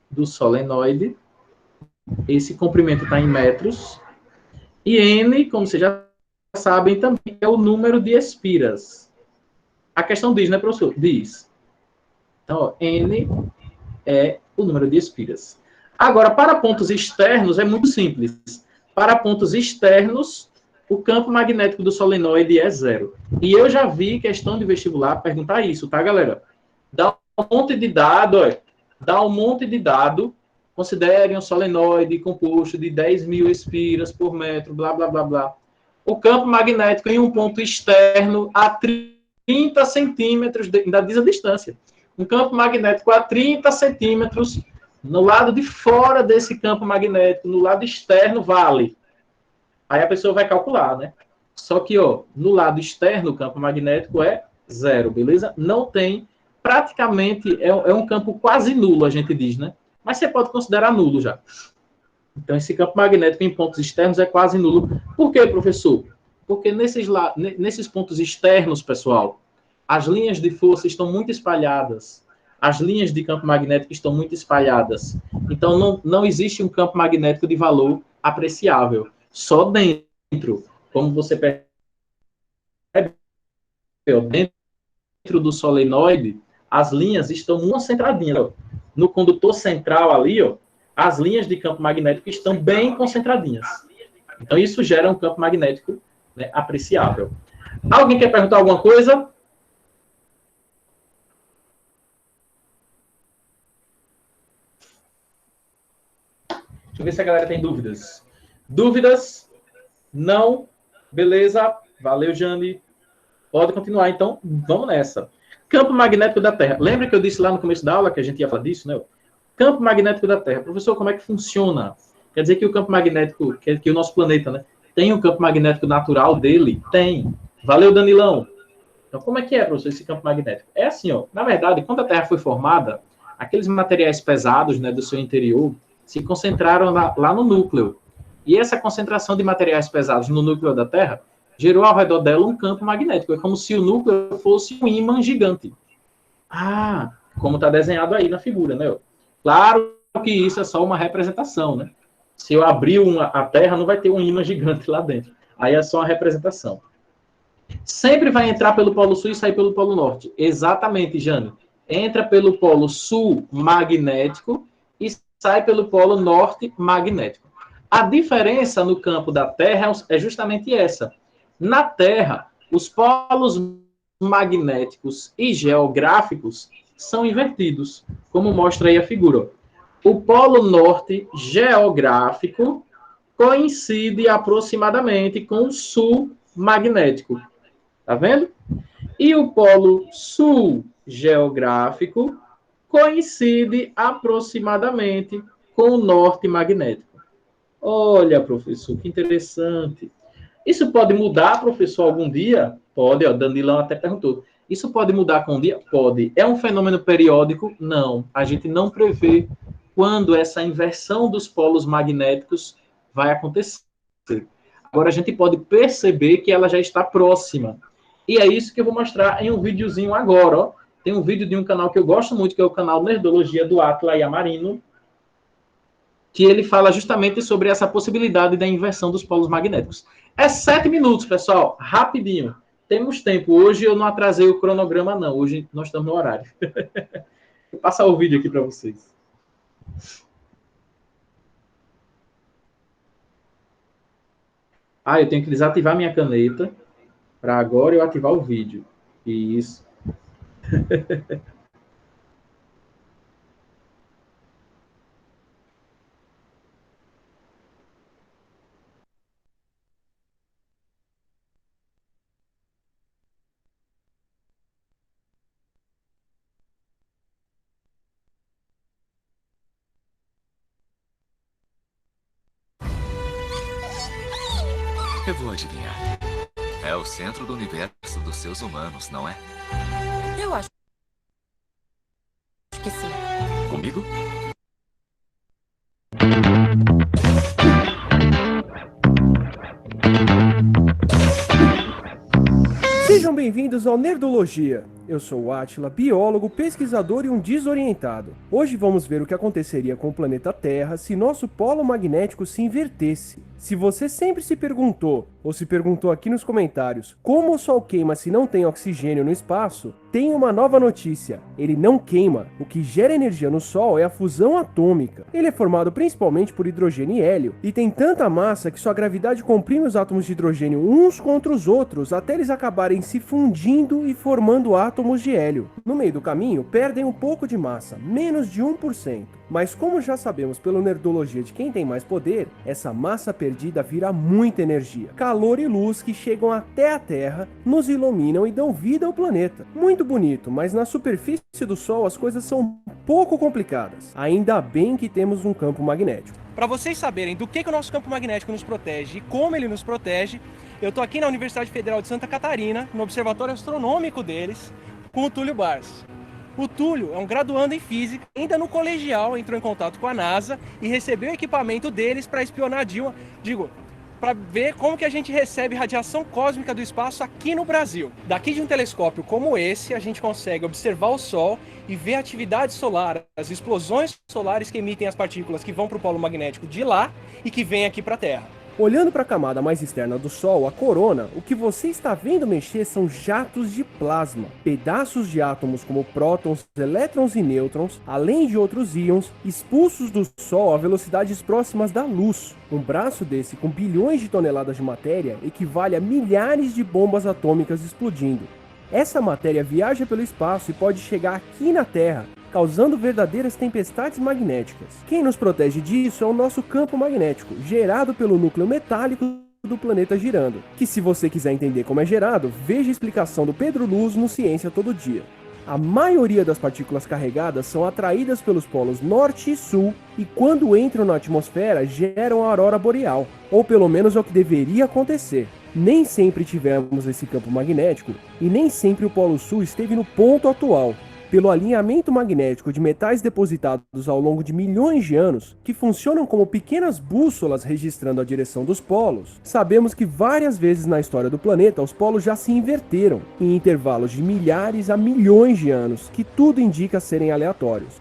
do solenoide. Esse comprimento está em metros. E N, como vocês já sabem, também é o número de espiras. A questão diz, né, professor? Diz. Então, ó, N é o número de espiras. Agora, para pontos externos, é muito simples. Para pontos externos, o campo magnético do solenoide é 0. E eu já vi questão de vestibular perguntar isso, tá, galera? Dá um monte de dado, ó, dá um monte de dado, considerem um solenoide composto de 10.000 espiras por metro, blá, blá, blá, blá. O campo magnético em um ponto externo a 30 centímetros, ainda diz a distância. Um campo magnético a 30 centímetros, no lado de fora desse campo magnético, no lado externo, vale. Aí a pessoa vai calcular, né? Só que, ó, no lado externo, o campo magnético é 0, beleza? Não tem, praticamente, é um campo quase nulo, a gente diz, né? Mas você pode considerar nulo já. Então, esse campo magnético em pontos externos é quase nulo. Por quê, professor? Porque nesses pontos externos, pessoal, as linhas de força estão muito espalhadas. As linhas de campo magnético estão muito espalhadas. Então, não existe um campo magnético de valor apreciável. Só dentro. Como você percebe, dentro do solenoide, as linhas estão muito concentradinhas. No condutor central ali, ó, as linhas de campo magnético estão bem concentradinhas. Então, isso gera um campo magnético, né, apreciável. Alguém quer perguntar alguma coisa? Deixa eu ver se a galera tem dúvidas. Dúvidas? Não? Beleza? Valeu, Jane. Pode continuar, então. Vamos nessa. Campo magnético da Terra. Lembra que eu disse lá no começo da aula que a gente ia falar disso, né? Campo magnético da Terra. Professor, como é que funciona? Quer dizer que o campo magnético, que o nosso planeta, né, tem um campo magnético natural dele? Tem. Valeu, Danilão. Então, como é que é, professor, esse campo magnético? É assim, ó. Na verdade, quando a Terra foi formada, aqueles materiais pesados, né, do seu interior se concentraram lá no núcleo. E essa concentração de materiais pesados no núcleo da Terra gerou ao redor dela um campo magnético. É como se o núcleo fosse um ímã gigante. Ah, como está desenhado aí na figura, né? Claro que isso é só uma representação, né? Se eu abrir a Terra, não vai ter um ímã gigante lá dentro. Aí é só uma representação. Sempre vai entrar pelo Polo Sul e sair pelo Polo Norte. Exatamente, Jane. Entra pelo Polo Sul magnético e sai pelo Polo Norte magnético. A diferença no campo da Terra é justamente essa. Na Terra, os polos magnéticos e geográficos são invertidos, como mostra aí a figura. O Polo Norte geográfico coincide aproximadamente com o Sul magnético. Tá vendo? E o Polo Sul geográfico coincide aproximadamente com o Norte magnético. Olha, professor, que interessante. Isso pode mudar, professor, algum dia? Pode, ó, Danilão até perguntou. Isso pode mudar com um dia? Pode. É um fenômeno periódico? Não. A gente não prevê quando essa inversão dos polos magnéticos vai acontecer. Agora a gente pode perceber que ela já está próxima. E é isso que eu vou mostrar em um videozinho agora, ó. Tem um vídeo de um canal que eu gosto muito, que é o canal Nerdologia do Atila Yamarino, que ele fala justamente sobre essa possibilidade da inversão dos polos magnéticos. É 7 minutos, pessoal, rapidinho. Temos tempo. Hoje eu não atrasei o cronograma, não. Hoje nós estamos no horário. Vou passar o vídeo aqui para vocês. Ah, eu tenho que desativar minha caneta para agora eu ativar o vídeo. Isso. Eu vou adivinhar. É o centro do universo dos seus humanos, não é? Eu acho que sim. Comigo? Sejam bem-vindos ao Nerdologia. Eu sou o Átila, biólogo, pesquisador e um desorientado. Hoje vamos ver o que aconteceria com o planeta Terra se nosso polo magnético se invertesse. Se você sempre se perguntou, ou se perguntou aqui nos comentários, como o Sol queima se não tem oxigênio no espaço, tem uma nova notícia. Ele não queima. O que gera energia no Sol é a fusão atômica. Ele é formado principalmente por hidrogênio e hélio, e tem tanta massa que sua gravidade comprime os átomos de hidrogênio uns contra os outros, até eles acabarem se fundindo e formando átomos de hélio. No meio do caminho, perdem um pouco de massa, menos de 1%. Mas como já sabemos pela nerdologia de quem tem mais poder, essa massa perdida vira muita energia. Calor e luz que chegam até a Terra, nos iluminam e dão vida ao planeta. Muito bonito, mas na superfície do Sol as coisas são um pouco complicadas. Ainda bem que temos um campo magnético. Para vocês saberem do que o nosso campo magnético nos protege e como ele nos protege, eu estou aqui na Universidade Federal de Santa Catarina, no Observatório Astronômico deles, com o Túlio Barros. O Túlio é um graduando em física, ainda no colegial entrou em contato com a NASA e recebeu o equipamento deles para espionar Dilma, para ver como que a gente recebe radiação cósmica do espaço aqui no Brasil. Daqui de um telescópio como esse, a gente consegue observar o Sol e ver a atividade solar, as explosões solares que emitem as partículas que vão para o polo magnético de lá e que vêm aqui para a Terra. Olhando para a camada mais externa do Sol, a corona, o que você está vendo mexer são jatos de plasma, pedaços de átomos como prótons, elétrons e nêutrons, além de outros íons, expulsos do Sol a velocidades próximas da luz. Um braço desse com bilhões de toneladas de matéria equivale a milhares de bombas atômicas explodindo. Essa matéria viaja pelo espaço e pode chegar aqui na Terra, causando verdadeiras tempestades magnéticas. Quem nos protege disso é o nosso campo magnético, gerado pelo núcleo metálico do planeta girando, que se você quiser entender como é gerado, veja a explicação do Pedro Luz no Ciência Todo Dia. A maioria das partículas carregadas são atraídas pelos polos norte e sul e quando entram na atmosfera geram a aurora boreal, ou pelo menos é o que deveria acontecer. Nem sempre tivemos esse campo magnético e nem sempre o Polo Sul esteve no ponto atual. pelo alinhamento magnético de metais depositados ao longo de milhões de anos, que funcionam como pequenas bússolas registrando a direção dos polos, sabemos que várias vezes na história do planeta os polos já se inverteram, em intervalos de milhares a milhões de anos, que tudo indica serem aleatórios.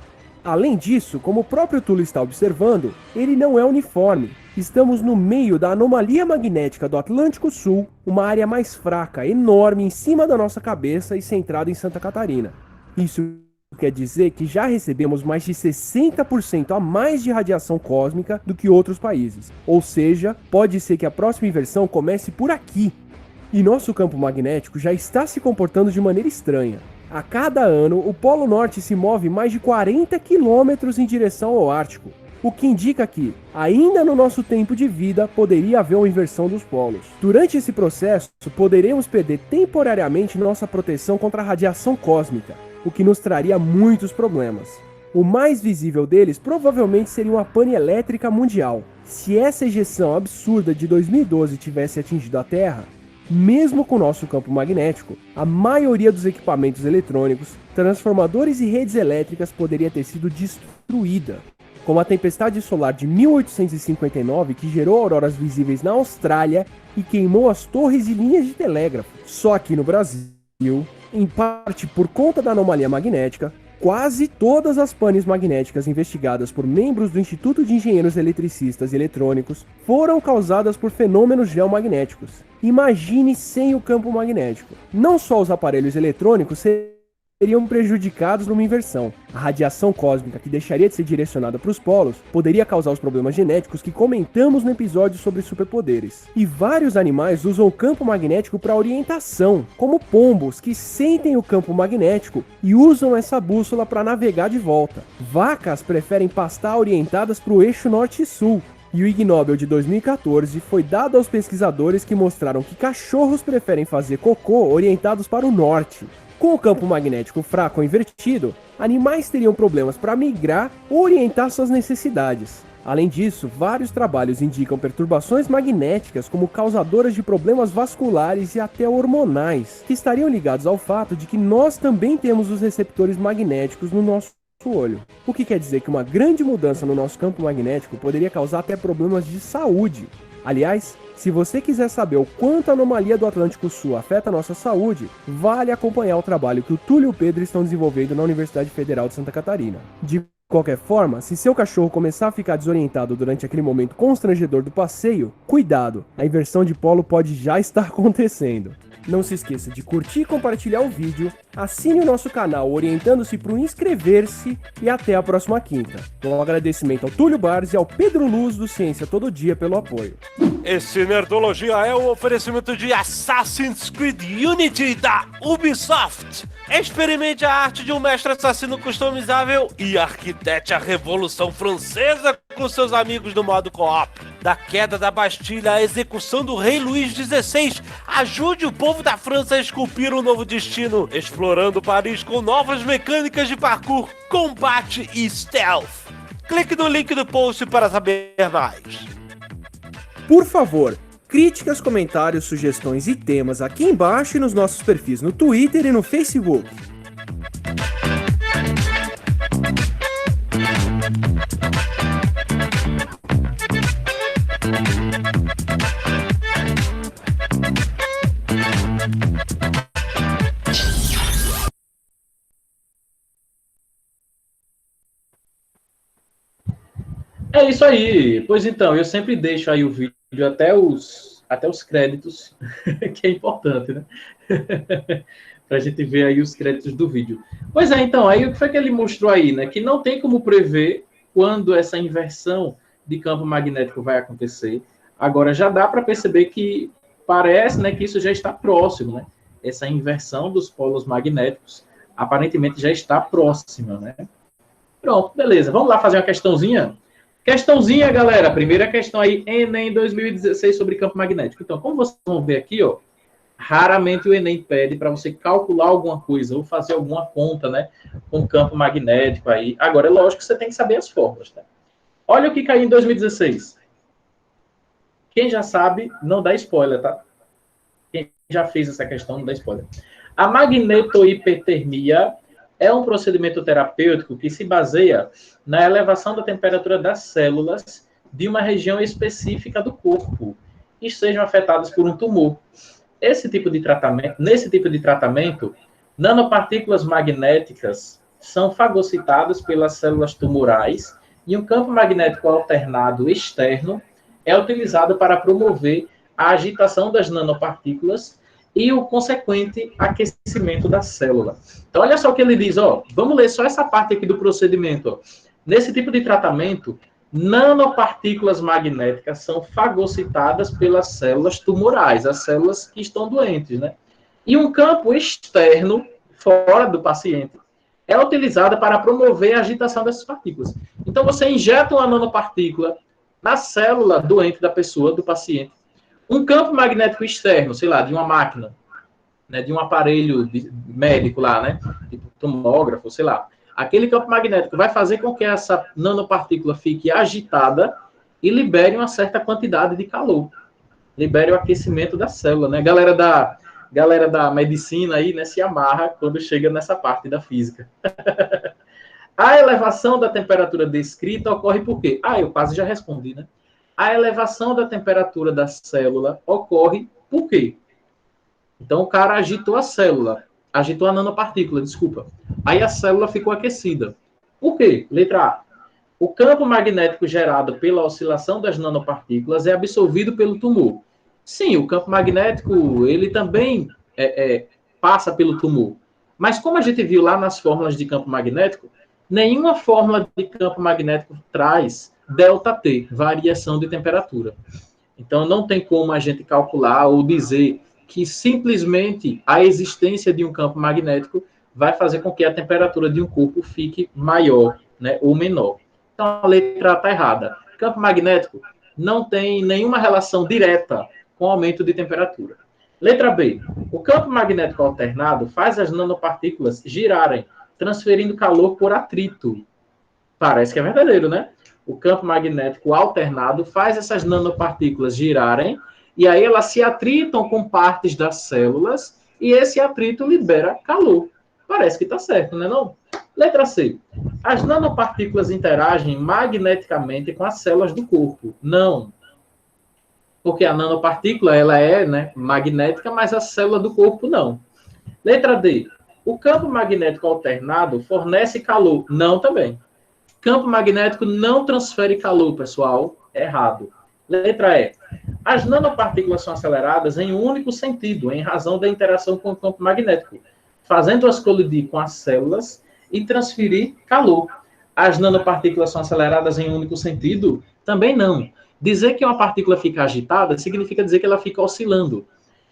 Além disso, como o próprio Túlio está observando, ele não é uniforme. Estamos no meio da anomalia magnética do Atlântico Sul, uma área mais fraca, enorme, em cima da nossa cabeça e centrada em Santa Catarina. Isso quer dizer que já recebemos mais de 60% a mais de radiação cósmica do que outros países. Ou seja, pode ser que a próxima inversão comece por aqui. E nosso campo magnético já está se comportando de maneira estranha. A cada ano, o Polo Norte se move mais de 40 quilômetros em direção ao Ártico, o que indica que, ainda no nosso tempo de vida, poderia haver uma inversão dos polos. Durante esse processo, poderemos perder temporariamente nossa proteção contra a radiação cósmica, o que nos traria muitos problemas. O mais visível deles provavelmente seria uma pane elétrica mundial. Se essa ejeção absurda de 2012 tivesse atingido a Terra, mesmo com nosso campo magnético, a maioria dos equipamentos eletrônicos, transformadores e redes elétricas poderia ter sido destruída, como a tempestade solar de 1859 que gerou auroras visíveis na Austrália e queimou as torres e linhas de telégrafo. Só aqui no Brasil, em parte por conta da anomalia magnética, quase todas as panes magnéticas investigadas por membros do Instituto de Engenheiros Eletricistas e Eletrônicos foram causadas por fenômenos geomagnéticos. Imagine sem o campo magnético. Não só os aparelhos eletrônicos seriam prejudicados numa inversão. A radiação cósmica, que deixaria de ser direcionada para os polos, poderia causar os problemas genéticos que comentamos no episódio sobre superpoderes. E vários animais usam o campo magnético para orientação, como pombos, que sentem o campo magnético e usam essa bússola para navegar de volta. Vacas preferem pastar orientadas para o eixo norte e sul. E o Ig Nobel de 2014 foi dado aos pesquisadores que mostraram que cachorros preferem fazer cocô orientados para o norte. Com o campo magnético fraco ou invertido, animais teriam problemas para migrar ou orientar suas necessidades. Além disso, vários trabalhos indicam perturbações magnéticas como causadoras de problemas vasculares e até hormonais, que estariam ligados ao fato de que nós também temos os receptores magnéticos no nosso olho. O que quer dizer que uma grande mudança no nosso campo magnético poderia causar até problemas de saúde. Aliás, se você quiser saber o quanto a anomalia do Atlântico Sul afeta a nossa saúde, vale acompanhar o trabalho que o Túlio e o Pedro estão desenvolvendo na Universidade Federal de Santa Catarina. De qualquer forma, se seu cachorro começar a ficar desorientado durante aquele momento constrangedor do passeio, cuidado, a inversão de polo pode já estar acontecendo. Não se esqueça de curtir e compartilhar o vídeo, assine o nosso canal orientando-se para o inscrever-se e até a próxima quinta. Um agradecimento ao Túlio Barz e ao Pedro Luz do Ciência Todo Dia pelo apoio. Esse Nerdologia é um oferecimento de Assassin's Creed Unity da Ubisoft. Experimente a arte de um mestre assassino customizável e arquitete a Revolução Francesa com seus amigos no modo co-op. Da queda da Bastilha à execução do rei Luís XVI, ajude o povo da França a esculpir um novo destino, explorando Paris com novas mecânicas de parkour, combate e stealth. Clique no link do post para saber mais. Por favor, críticas, comentários, sugestões e temas aqui embaixo e nos nossos perfis no Twitter e no Facebook. É isso aí. Pois então, eu sempre deixo aí o vídeo até os créditos, que é importante, né? Para a gente ver aí os créditos do vídeo. Pois é, então, aí o que foi que ele mostrou aí, né? Que não tem como prever quando essa inversão de campo magnético vai acontecer. Agora, já dá para perceber que parece, né, que isso já está próximo, né? Essa inversão dos polos magnéticos aparentemente já está próxima, né? Pronto, beleza. Vamos lá fazer uma questãozinha? Questãozinha, galera. Primeira questão aí, Enem 2016 sobre campo magnético. Então, como vocês vão ver aqui, ó, raramente o Enem pede para você calcular alguma coisa ou fazer alguma conta, né, com campo magnético aí. Agora, é lógico que você tem que saber as fórmulas, tá? Olha o que caiu em 2016. Quem já sabe, não dá spoiler, tá? Quem já fez essa questão, não dá spoiler. A magnetohipertermia é um procedimento terapêutico que se baseia na elevação da temperatura das células de uma região específica do corpo que estejam afetadas por um tumor. Nesse tipo de tratamento, nanopartículas magnéticas são fagocitadas pelas células tumorais e um campo magnético alternado externo é utilizado para promover a agitação das nanopartículas e o consequente aquecimento da célula. Então, olha só o que ele diz, ó, vamos ler só essa parte aqui do procedimento. Ó. Nesse tipo de tratamento, nanopartículas magnéticas são fagocitadas pelas células tumorais, as células que estão doentes, né? E um campo externo, fora do paciente, é utilizado para promover a agitação dessas partículas. Então, você injeta uma nanopartícula na célula doente da pessoa, do paciente, um campo magnético externo, sei lá, de uma máquina, né, de um aparelho médico lá, né, tipo tomógrafo, sei lá. Aquele campo magnético vai fazer com que essa nanopartícula fique agitada e libere uma certa quantidade de calor. Libere o aquecimento da célula, né? Galera da medicina aí, né, se amarra quando chega nessa parte da física. A elevação da temperatura descrita ocorre por quê? Eu quase já respondi, né? A elevação da temperatura da célula ocorre por quê? Então, o cara agitou a célula, agitou a nanopartícula, desculpa. Aí a célula ficou aquecida. Por quê? Letra A. O campo magnético gerado pela oscilação das nanopartículas é absorvido pelo tumor. Sim, o campo magnético, ele também passa pelo tumor. Mas como a gente viu lá nas fórmulas de campo magnético, nenhuma fórmula de campo magnético traz ΔT, variação de temperatura. Então, não tem como a gente calcular ou dizer que simplesmente a existência de um campo magnético vai fazer com que a temperatura de um corpo fique maior, né, ou menor. Então, a letra A está errada. Campo magnético não tem nenhuma relação direta com o aumento de temperatura. Letra B. O campo magnético alternado faz as nanopartículas girarem, transferindo calor por atrito. Parece que é verdadeiro, né? O campo magnético alternado faz essas nanopartículas girarem e aí elas se atritam com partes das células e esse atrito libera calor. Parece que está certo, né, não? Letra C. As nanopartículas interagem magneticamente com as células do corpo. Não. Porque a nanopartícula ela é, né, magnética, mas a célula do corpo não. Letra D. O campo magnético alternado fornece calor. Não também. Campo magnético não transfere calor, pessoal. Errado. Letra E. As nanopartículas são aceleradas em um único sentido, em razão da interação com o campo magnético, fazendo-as colidir com as células e transferir calor. As nanopartículas são aceleradas em um único sentido? Também não. Dizer que uma partícula fica agitada significa dizer que ela fica oscilando.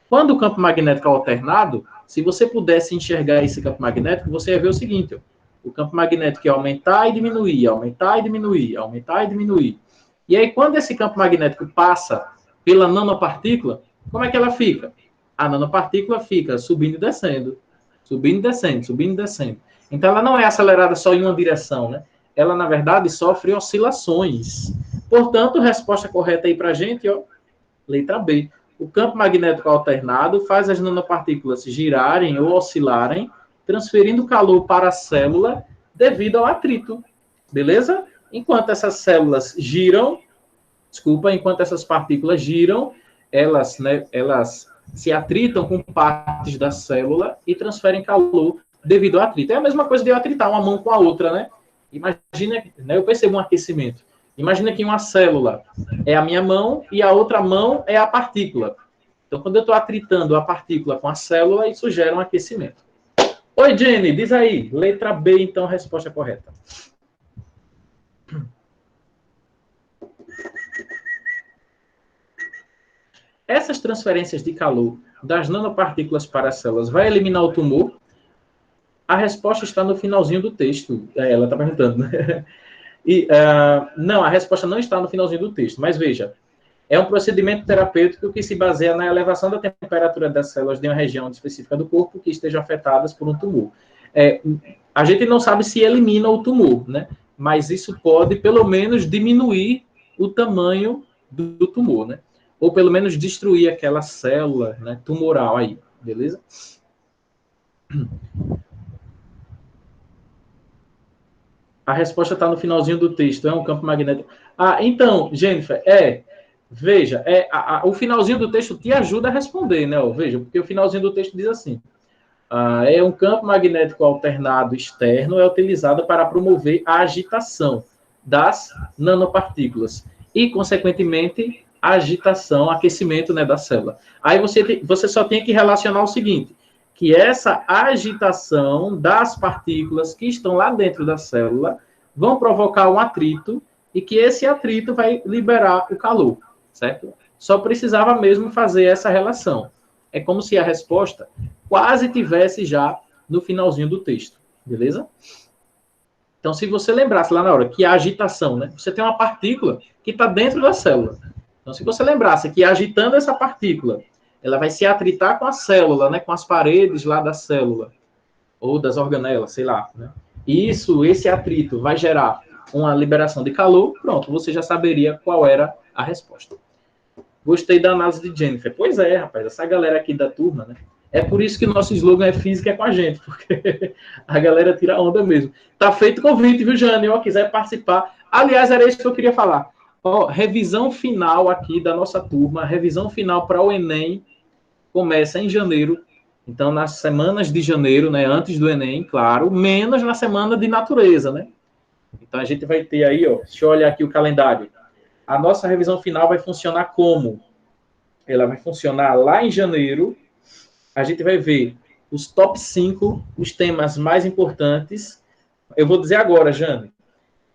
Quando o campo magnético é alternado, se você pudesse enxergar esse campo magnético, você ia ver o seguinte, ó, o campo magnético ia aumentar e diminuir, aumentar e diminuir, aumentar e diminuir. E aí, quando esse campo magnético passa pela nanopartícula, como é que ela fica? A nanopartícula fica subindo e descendo, subindo e descendo, subindo e descendo. Então, ela não é acelerada só em uma direção, né? Ela, na verdade, sofre oscilações. Portanto, a resposta correta aí para a gente, ó, letra B. O campo magnético alternado faz as nanopartículas girarem ou oscilarem, transferindo calor para a célula devido ao atrito. Beleza? Enquanto essas células giram, enquanto essas partículas giram, elas se atritam com partes da célula e transferem calor devido ao atrito. É a mesma coisa de eu atritar uma mão com a outra, né? Imagina, né, eu percebo um aquecimento. Imagina que uma célula é a minha mão e a outra mão é a partícula. Então, quando eu estou atritando a partícula com a célula, isso gera um aquecimento. Oi, Jenny, diz aí. Letra B, então, a resposta correta. Essas transferências de calor das nanopartículas para as células vai eliminar o tumor? A resposta está no finalzinho do texto. Ela está perguntando, né? Não, a resposta não está no finalzinho do texto, mas veja, é um procedimento terapêutico que se baseia na elevação da temperatura das células de uma região específica do corpo que estejam afetadas por um tumor. A gente não sabe se elimina o tumor, né? Mas isso pode, pelo menos, diminuir o tamanho do tumor, né? Ou, pelo menos, destruir aquela célula, né, tumoral aí, beleza? A resposta está no finalzinho do texto. É um campo magnético. Então, Jennifer, veja, o finalzinho do texto te ajuda a responder, né? Veja, porque o finalzinho do texto diz assim: é um campo magnético alternado externo, é utilizado para promover a agitação das nanopartículas e, consequentemente, a agitação, aquecimento, né, da célula. Aí você só tem que relacionar o seguinte, que essa agitação das partículas que estão lá dentro da célula vão provocar um atrito e que esse atrito vai liberar o calor, certo? Só precisava mesmo fazer essa relação. É como se a resposta quase tivesse já no finalzinho do texto, beleza? Então, se você lembrasse lá na hora que a agitação, né? Você tem uma partícula que está dentro da célula. Então, se você lembrasse que agitando essa partícula, ela vai se atritar com a célula, né? Com as paredes lá da célula, ou das organelas, sei lá, né? Esse atrito vai gerar uma liberação de calor, pronto, você já saberia qual era a resposta. Gostei da análise de Jennifer. Pois é, rapaz, essa galera aqui da turma, né? É por isso que o nosso slogan é física é com a gente, porque a galera tira onda mesmo. Tá feito convite, viu, Jane? Se quiser participar. Aliás, era isso que eu queria falar. Revisão final aqui da nossa turma, revisão final para o Enem começa em janeiro. Então, nas semanas de janeiro, né, antes do Enem, claro, menos na semana de natureza, né? Então, a gente vai ter aí, deixa eu olhar aqui o calendário. A nossa revisão final vai funcionar como? Ela vai funcionar lá em janeiro. A gente vai ver os top 5, os temas mais importantes. Eu vou dizer agora, Jane.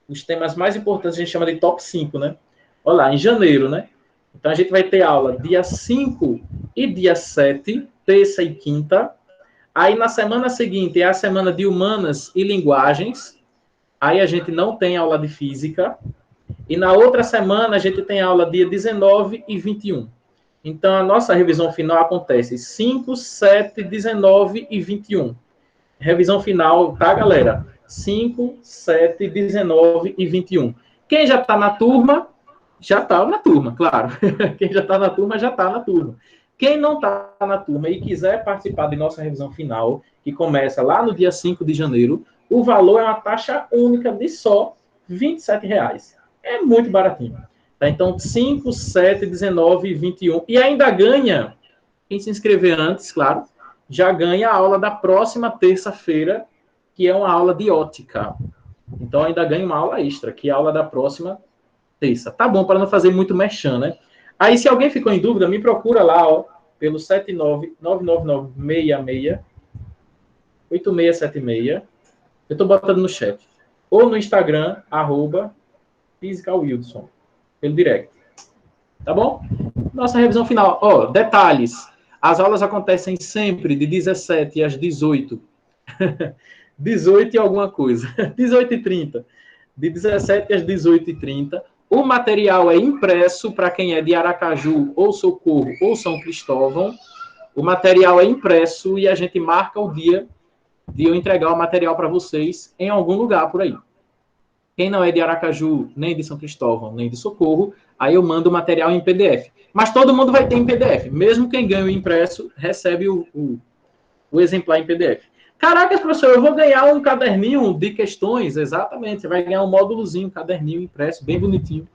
Os temas mais importantes a gente chama de top 5, né? Olha lá, em janeiro, né? Então, a gente vai ter aula dia 5 e dia 7, terça e quinta. Aí, na semana seguinte, é a semana de Humanas e Linguagens. Aí, a gente não tem aula de Física. E na outra semana, a gente tem aula dia 19 e 21. Então, a nossa revisão final acontece 5, 7, 19 e 21. Revisão final, tá, galera? 5, 7, 19 e 21. Quem já está na turma, já está na turma, claro. Quem já está na turma, já está na turma. Quem não está na turma e quiser participar de nossa revisão final, que começa lá no dia 5 de janeiro, o valor é uma taxa única de só R$ 27,00. É muito baratinho. Tá? Então, 5, 7, 19 e 21. E ainda ganha, quem se inscrever antes, claro, já ganha a aula da próxima terça-feira, que é uma aula de ótica. Então, ainda ganha uma aula extra, que é a aula da próxima terça. Tá bom, para não fazer muito merchan, né? Aí, se alguém ficou em dúvida, me procura lá, pelo 79999668676. Eu estou botando no chat. Ou no Instagram, @physicalwildson. Pelo direct. Tá bom? Nossa revisão final. Detalhes. As aulas acontecem sempre de 17 às 18. 18 e alguma coisa. 18h30. De 17 às 18h30. O material é impresso para quem é de Aracaju, ou Socorro, ou São Cristóvão. O material é impresso e a gente marca o dia de eu entregar o material para vocês em algum lugar por aí. Quem não é de Aracaju, nem de São Cristóvão, nem de Socorro, aí eu mando o material em PDF. Mas todo mundo vai ter em PDF. Mesmo quem ganha o impresso, recebe o exemplar em PDF. Caraca, professor, eu vou ganhar um caderninho de questões. Exatamente, você vai ganhar um módulozinho, um caderninho impresso, bem bonitinho.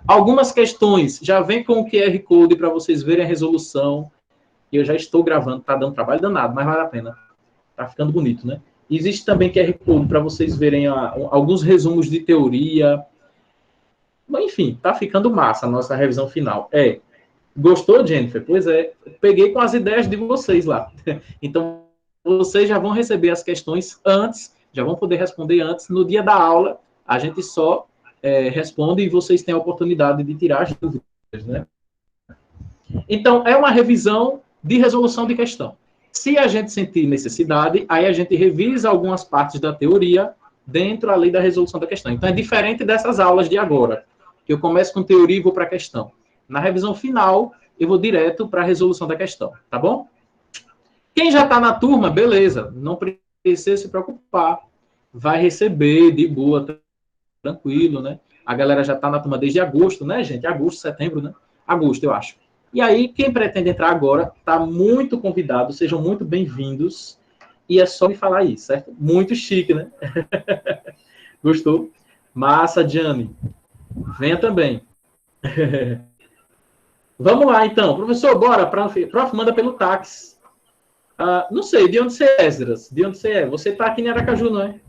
Algumas questões já vem com o QR Code para vocês verem a resolução. Eu já estou gravando, tá dando trabalho danado, mas vale a pena. Tá ficando bonito, né? Existe também QR Code para vocês verem alguns resumos de teoria. Enfim, tá ficando massa a nossa revisão final. Gostou, Jennifer? Pois é. Peguei com as ideias de vocês lá. Então, vocês já vão receber as questões antes, já vão poder responder antes. No dia da aula, a gente só responde e vocês têm a oportunidade de tirar as dúvidas, né? Então, é uma revisão de resolução de questão. Se a gente sentir necessidade, aí a gente revisa algumas partes da teoria dentro ali da resolução da questão. Então, é diferente dessas aulas de agora, que eu começo com teoria e vou para a questão. Na revisão final, eu vou direto para a resolução da questão, tá bom? Quem já está na turma, beleza, não precisa se preocupar. Vai receber de boa, tranquilo, né? A galera já está na turma desde agosto, né, gente? Agosto, setembro, né? Agosto, eu acho. E aí, quem pretende entrar agora, está muito convidado, sejam muito bem-vindos. E é só me falar isso, certo? Muito chique, né? Gostou? Massa, Diane. Venha também. Vamos lá, então. Professor, bora. Prof, manda pelo táxi. Não sei, de onde você é, Esdras? De onde você é? Você está aqui em Aracaju, não é?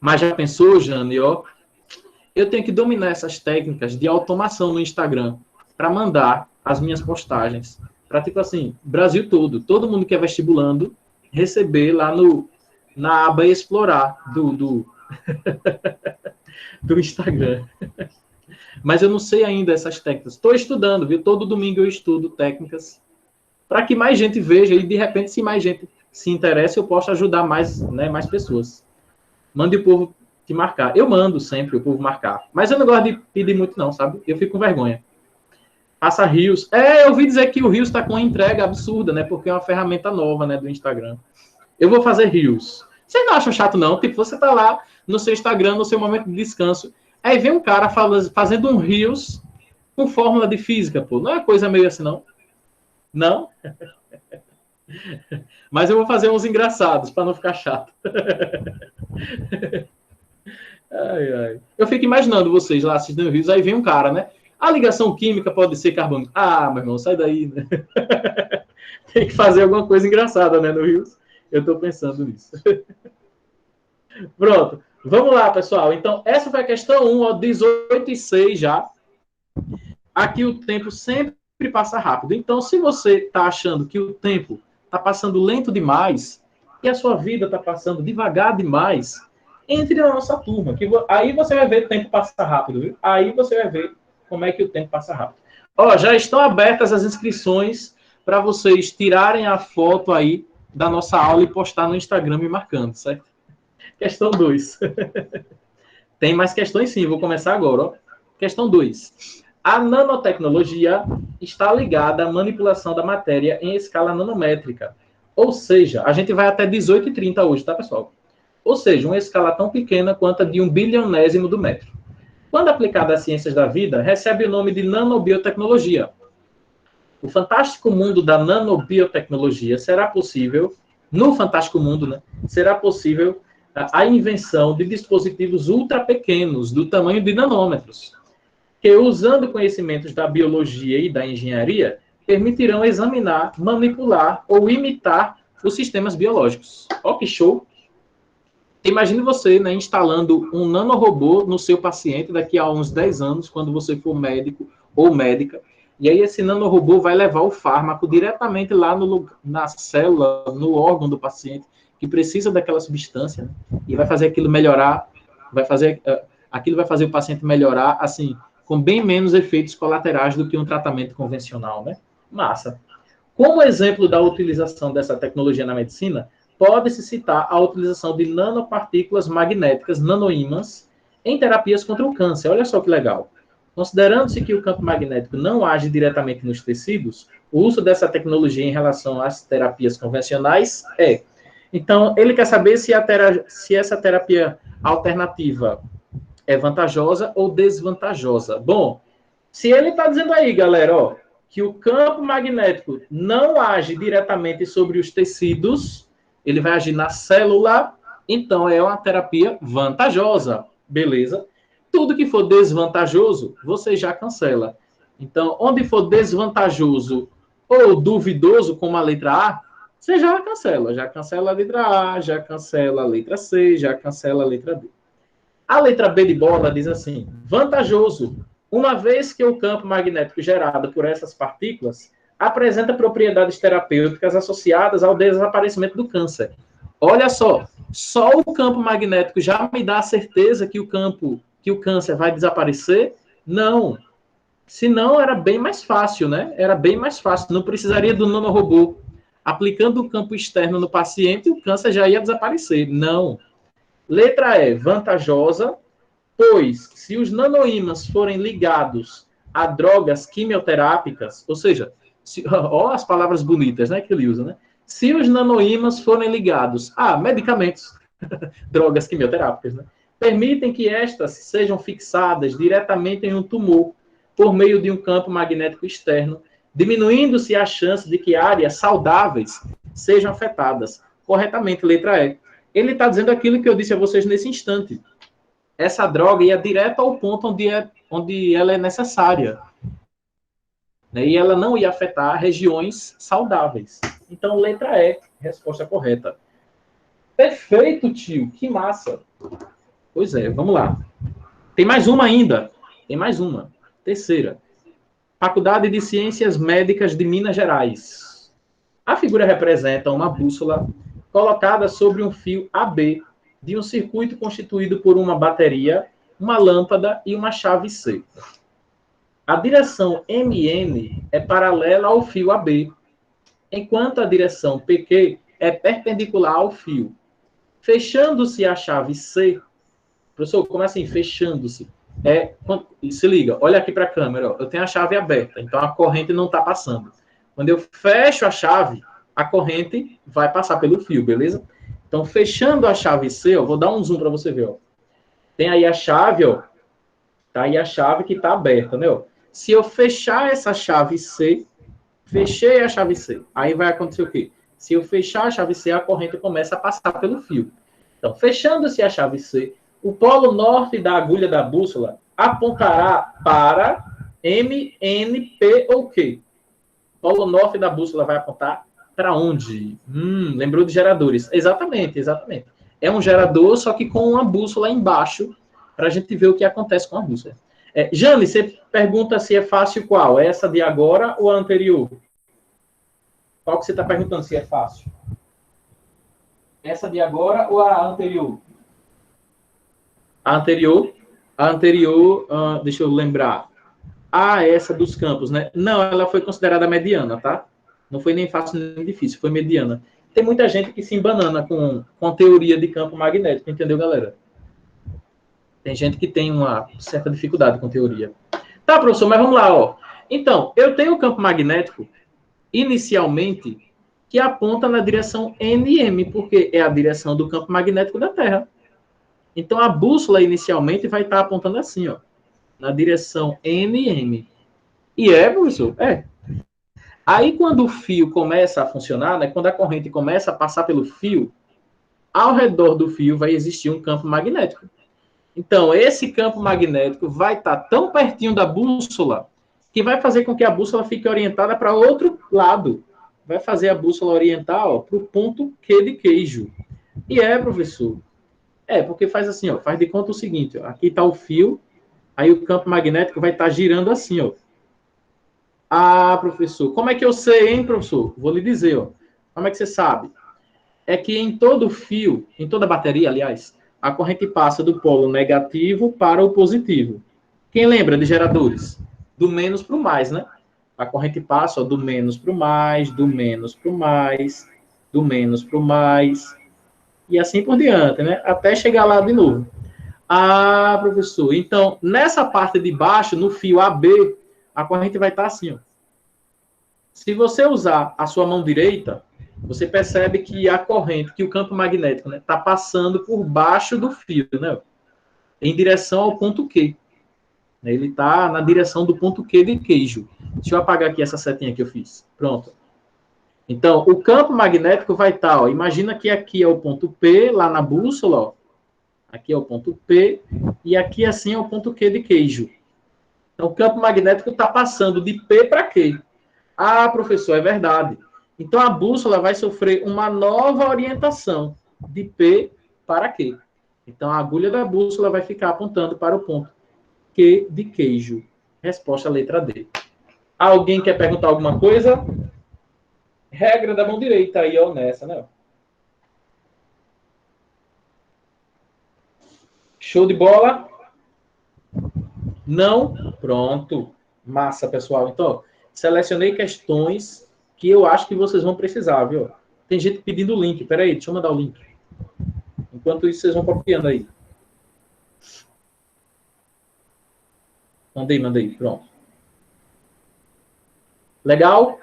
Mas já pensou, Jane, ó? Eu tenho que dominar essas técnicas de automação no Instagram para mandar as minhas postagens para, tipo assim, Brasil todo mundo que é vestibulando, receber lá na aba explorar do Instagram. Mas eu não sei ainda essas técnicas. Estou estudando, viu? Todo domingo eu estudo técnicas para que mais gente veja e, de repente, se mais gente se interessa, eu posso ajudar mais, né, mais pessoas. Mande o povo te marcar. Eu mando sempre o povo marcar. Mas eu não gosto de pedir muito, não, sabe? Eu fico com vergonha. Passa Reels. Eu ouvi dizer que o Reels está com uma entrega absurda, né? Porque é uma ferramenta nova, né, do Instagram. Eu vou fazer Reels. Vocês não acham chato, não? Tipo, você tá lá no seu Instagram, no seu momento de descanso, aí vem um cara fazendo um Reels com fórmula de física, pô. Não é coisa meio assim, não? Não? Mas eu vou fazer uns engraçados, para não ficar chato. Ai. Eu fico imaginando vocês lá assistindo Reels, aí vem um cara, né? A ligação química pode ser carbono. Meu irmão, sai daí, né? Tem que fazer alguma coisa engraçada, né, no Reels. Eu estou pensando nisso. Pronto. Vamos lá, pessoal. Então, essa foi a questão 1, ó, 18:06 já. Aqui o tempo sempre passa rápido. Então, se você está achando que o tempo está passando lento demais e a sua vida está passando devagar demais, entre na nossa turma. Aí você vai ver o tempo passar rápido, viu? Aí você vai ver como é que o tempo passa rápido. Ó, já estão abertas as inscrições para vocês tirarem a foto aí da nossa aula e postar no Instagram me marcando, certo? Questão 2. Tem mais questões sim, vou começar agora, ó. Questão 2. A nanotecnologia está ligada à manipulação da matéria em escala nanométrica. Ou seja, a gente vai até 18h30 hoje, tá, pessoal? Ou seja, uma escala tão pequena quanto a de 1/1000º do metro. Quando aplicada às ciências da vida, recebe o nome de nanobiotecnologia. O fantástico mundo da nanobiotecnologia será possível, no fantástico mundo, né, será possível a invenção de dispositivos ultra pequenos, do tamanho de nanômetros, que, usando conhecimentos da biologia e da engenharia, permitirão examinar, manipular ou imitar os sistemas biológicos. Ó, que show! Imagine você, né, instalando um nanorobô no seu paciente daqui a uns 10 anos, quando você for médico ou médica, e aí esse nanorobô vai levar o fármaco diretamente lá na célula, no órgão do paciente, que precisa daquela substância, né, e vai fazer aquilo melhorar, aquilo vai fazer o paciente melhorar, assim, com bem menos efeitos colaterais do que um tratamento convencional, né? Massa. Como exemplo da utilização dessa tecnologia na medicina, pode-se citar a utilização de nanopartículas magnéticas, nanoímãs, em terapias contra o câncer. Olha só que legal. Considerando-se que o campo magnético não age diretamente nos tecidos, o uso dessa tecnologia em relação às terapias convencionais é... Então, ele quer saber se essa terapia alternativa é vantajosa ou desvantajosa. Bom, se ele está dizendo aí, galera, ó, que o campo magnético não age diretamente sobre os tecidos, ele vai agir na célula, então é uma terapia vantajosa, beleza? Tudo que for desvantajoso, você já cancela. Então, onde for desvantajoso ou duvidoso, como a letra A, você já cancela a letra A, já cancela a letra C, já cancela a letra D. A letra B de bola diz assim, vantajoso, uma vez que o campo magnético gerado por essas partículas apresenta propriedades terapêuticas associadas ao desaparecimento do câncer. Olha só o campo magnético já me dá a certeza que o câncer vai desaparecer? Não. Senão era bem mais fácil, né? Era bem mais fácil, não precisaria do nanorobô. Aplicando o campo externo no paciente, o câncer já ia desaparecer. Não. Letra E, vantajosa, pois se os nanoímãs forem ligados a drogas quimioterápicas, ou seja, ó as palavras bonitas, né, que ele usa, né? Se os nanoímãs forem ligados a medicamentos, drogas quimioterápicas, né, permitem que estas sejam fixadas diretamente em um tumor por meio de um campo magnético externo, diminuindo-se a chance de que áreas saudáveis sejam afetadas. Corretamente, letra E. Ele está dizendo aquilo que eu disse a vocês nesse instante. Essa droga ia direto ao ponto onde ela é necessária. Né? E ela não ia afetar regiões saudáveis. Então, letra E, resposta correta. Perfeito, tio. Que massa. Pois é, vamos lá. Tem mais uma ainda. Tem mais uma. Terceira. Faculdade de Ciências Médicas de Minas Gerais. A figura representa uma bússola colocada sobre um fio AB de um circuito constituído por uma bateria, uma lâmpada e uma chave C. A direção MN é paralela ao fio AB, enquanto a direção PQ é perpendicular ao fio. Fechando-se a chave C, professor, como assim, fechando-se? Se liga, olha aqui para a câmera, ó, eu tenho a chave aberta, então a corrente não está passando. Quando eu fecho a chave, a corrente vai passar pelo fio, beleza? Então, fechando a chave C, ó, vou dar um zoom para você ver. Ó. Tem aí a chave, ó, tá aí a chave que está aberta, né? Ó. Se eu fechar essa chave C, fechei a chave C, aí vai acontecer o quê? Se eu fechar a chave C, a corrente começa a passar pelo fio. Então, fechando-se a chave C, o polo norte da agulha da bússola apontará para M, N, P ou Q. O polo norte da bússola vai apontar para onde? Lembrou de geradores. Exatamente, exatamente. É um gerador, só que com uma bússola embaixo, para a gente ver o que acontece com a bússola. Jane, você pergunta se é fácil qual? Essa de agora ou a anterior? Qual que você está perguntando se é fácil? Essa de agora ou a anterior? A anterior, deixa eu lembrar. Essa dos campos, né? Não, ela foi considerada mediana, tá? Não foi nem fácil nem difícil, foi mediana. Tem muita gente que se embanana com teoria de campo magnético, entendeu, galera? Tem gente que tem uma certa dificuldade com teoria. Tá, professor, mas vamos lá, ó. Então, eu tenho um campo magnético, inicialmente, que aponta na direção NM, porque é a direção do campo magnético da Terra. Então, a bússola, inicialmente, vai estar apontando assim, ó, na direção NM. E professor? Aí, quando o fio começa a funcionar, né, quando a corrente começa a passar pelo fio, ao redor do fio vai existir um campo magnético. Então, esse campo magnético vai estar tão pertinho da bússola que vai fazer com que a bússola fique orientada para outro lado. Vai fazer a bússola orientar para o ponto Q de queijo. E professor? Porque faz assim, ó, faz de conta o seguinte, ó, aqui está o fio, aí o campo magnético vai estar girando assim, ó. Professor, como é que eu sei, hein, professor? Vou lhe dizer, ó. Como é que você sabe? É que em todo fio, em toda bateria, aliás, a corrente passa do polo negativo para o positivo. Quem lembra de geradores? Do menos para o mais, né? A corrente passa do menos para o mais, do menos para o mais, do menos para o mais, e assim por diante, né? Até chegar lá de novo. Professor, então, nessa parte de baixo, no fio AB, a corrente vai estar assim, ó. Se você usar a sua mão direita, você percebe que a corrente, que o campo magnético, né, está passando por baixo do fio, né? Em direção ao ponto Q. Ele está na direção do ponto Q de queijo. Deixa eu apagar aqui essa setinha que eu fiz. Pronto. Então, o campo magnético vai estar, ó, imagina que aqui é o ponto P, lá na bússola, ó. Aqui é o ponto P, e aqui assim é o ponto Q de queijo. Então, o campo magnético está passando de P para Q. Professor, é verdade. Então, a bússola vai sofrer uma nova orientação, de P para Q. Então, a agulha da bússola vai ficar apontando para o ponto Q de queijo. Resposta letra D. Alguém quer perguntar alguma coisa? Regra da mão direita aí, ó, nessa, né? Show de bola? Não? Pronto. Massa, pessoal. Então, selecionei questões que eu acho que vocês vão precisar, viu? Tem gente pedindo o link. Peraí, deixa eu mandar o link. Enquanto isso, vocês vão copiando aí. Mandei. Pronto. Legal?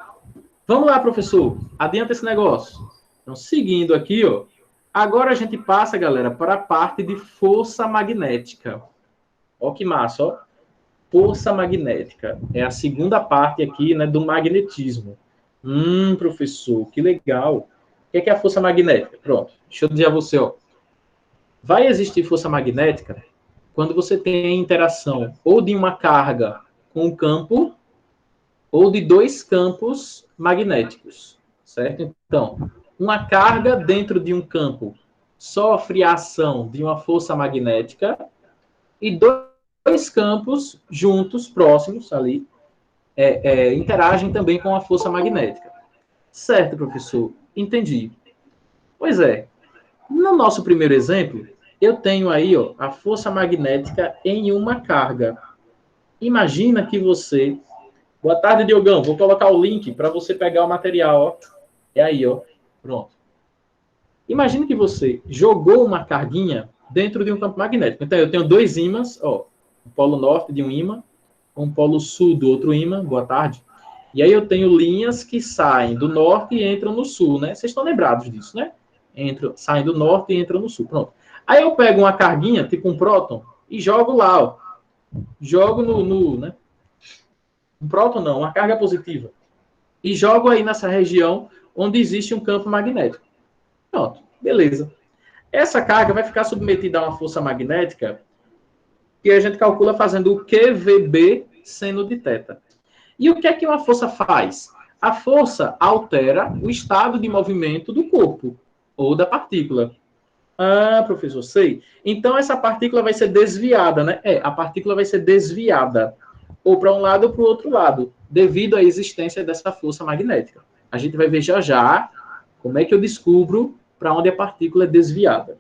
Vamos lá, professor. Adianta esse negócio. Então, seguindo aqui, ó. Agora a gente passa, galera, para a parte de força magnética. Ó que massa, ó. Força magnética. É a segunda parte aqui, né, do magnetismo. Professor, que legal. que é a força magnética? Pronto, deixa eu dizer a você, ó. Vai existir força magnética quando você tem a interação ou de uma carga com um campo ou de dois campos magnéticos, certo? Então, uma carga dentro de um campo sofre a ação de uma força magnética e dois campos juntos, próximos ali, interagem também com a força magnética. Certo, professor? Entendi. Pois é. No nosso primeiro exemplo, eu tenho aí, ó, a força magnética em uma carga. Imagina que você... Boa tarde, Diogão. Vou colocar o link para você pegar o material, ó. É aí, ó. Pronto. Imagina que você jogou uma carguinha dentro de um campo magnético. Então, eu tenho dois ímãs, ó. O polo norte de um ímã, um polo sul do outro ímã. Boa tarde. E aí eu tenho linhas que saem do norte e entram no sul, né? Vocês estão lembrados disso, né? Saem do norte e entram no sul. Pronto. Aí eu pego uma carguinha, tipo um próton, e jogo lá, ó. Jogo né? Um próton não, uma carga positiva. E jogo aí nessa região onde existe um campo magnético. Pronto, beleza. Essa carga vai ficar submetida a uma força magnética que a gente calcula fazendo o QVB seno de θ. E o que é que uma força faz? A força altera o estado de movimento do corpo ou da partícula. Ah, professor, sei. Então, essa partícula vai ser desviada, né? A partícula vai ser desviada ou para um lado ou para o outro lado, devido à existência dessa força magnética. A gente vai ver já já como é que eu descubro para onde a partícula é desviada.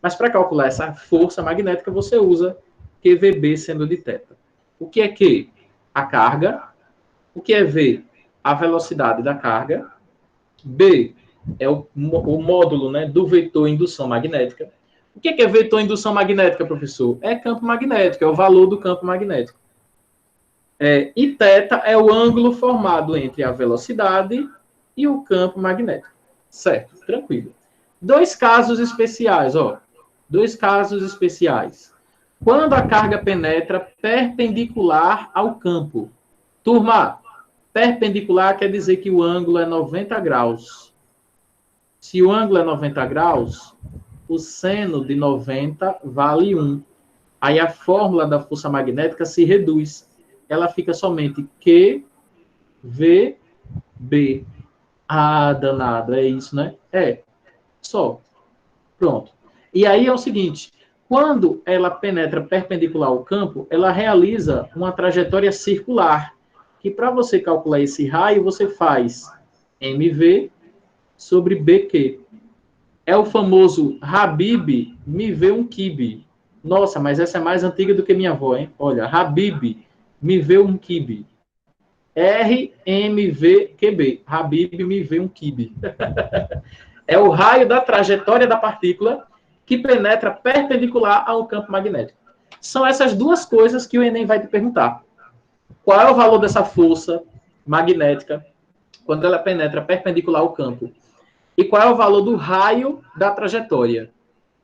Mas para calcular essa força magnética, você usa QVB seno de θ. O que é Q? A carga. O que é V? A velocidade da carga. B é o módulo, né, do vetor indução magnética. O que é vetor indução magnética, professor? É campo magnético, é o valor do campo magnético. E θ é o ângulo formado entre a velocidade e o campo magnético. Certo, tranquilo. Dois casos especiais, ó. Dois casos especiais. Quando a carga penetra perpendicular ao campo. Turma, perpendicular quer dizer que o ângulo é 90 graus. Se o ângulo é 90 graus, o seno de 90 vale 1. Aí a fórmula da força magnética se reduz. Ela fica somente QVB. Ah, danado, é isso, né? Só. Pronto. E aí é o seguinte, quando ela penetra perpendicular ao campo, ela realiza uma trajetória circular, que para você calcular esse raio, você faz MV sobre BQ. É o famoso Habib me vê um quibe. Nossa, mas essa é mais antiga do que minha avó, hein? Olha, Habib me vê um quibe. RMVQB. Habib me vê um quibe. É o raio da trajetória da partícula que penetra perpendicular ao campo magnético. São essas duas coisas que o Enem vai te perguntar. Qual é o valor dessa força magnética quando ela penetra perpendicular ao campo? E qual é o valor do raio da trajetória?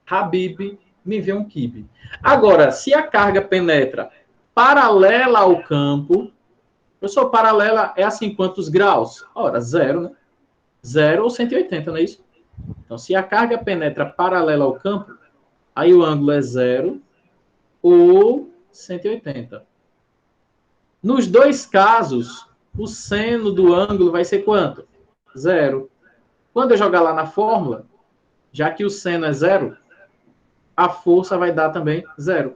Habib me vê um quibe. Agora, se a carga penetra paralela ao campo, professor, paralela é assim quantos graus? Ora, 0, né? 0 ou 180, não é isso? Então, se a carga penetra paralela ao campo, aí o ângulo é 0 ou 180. Nos dois casos, o seno do ângulo vai ser quanto? 0. Quando eu jogar lá na fórmula, já que o seno é 0, a força vai dar também 0.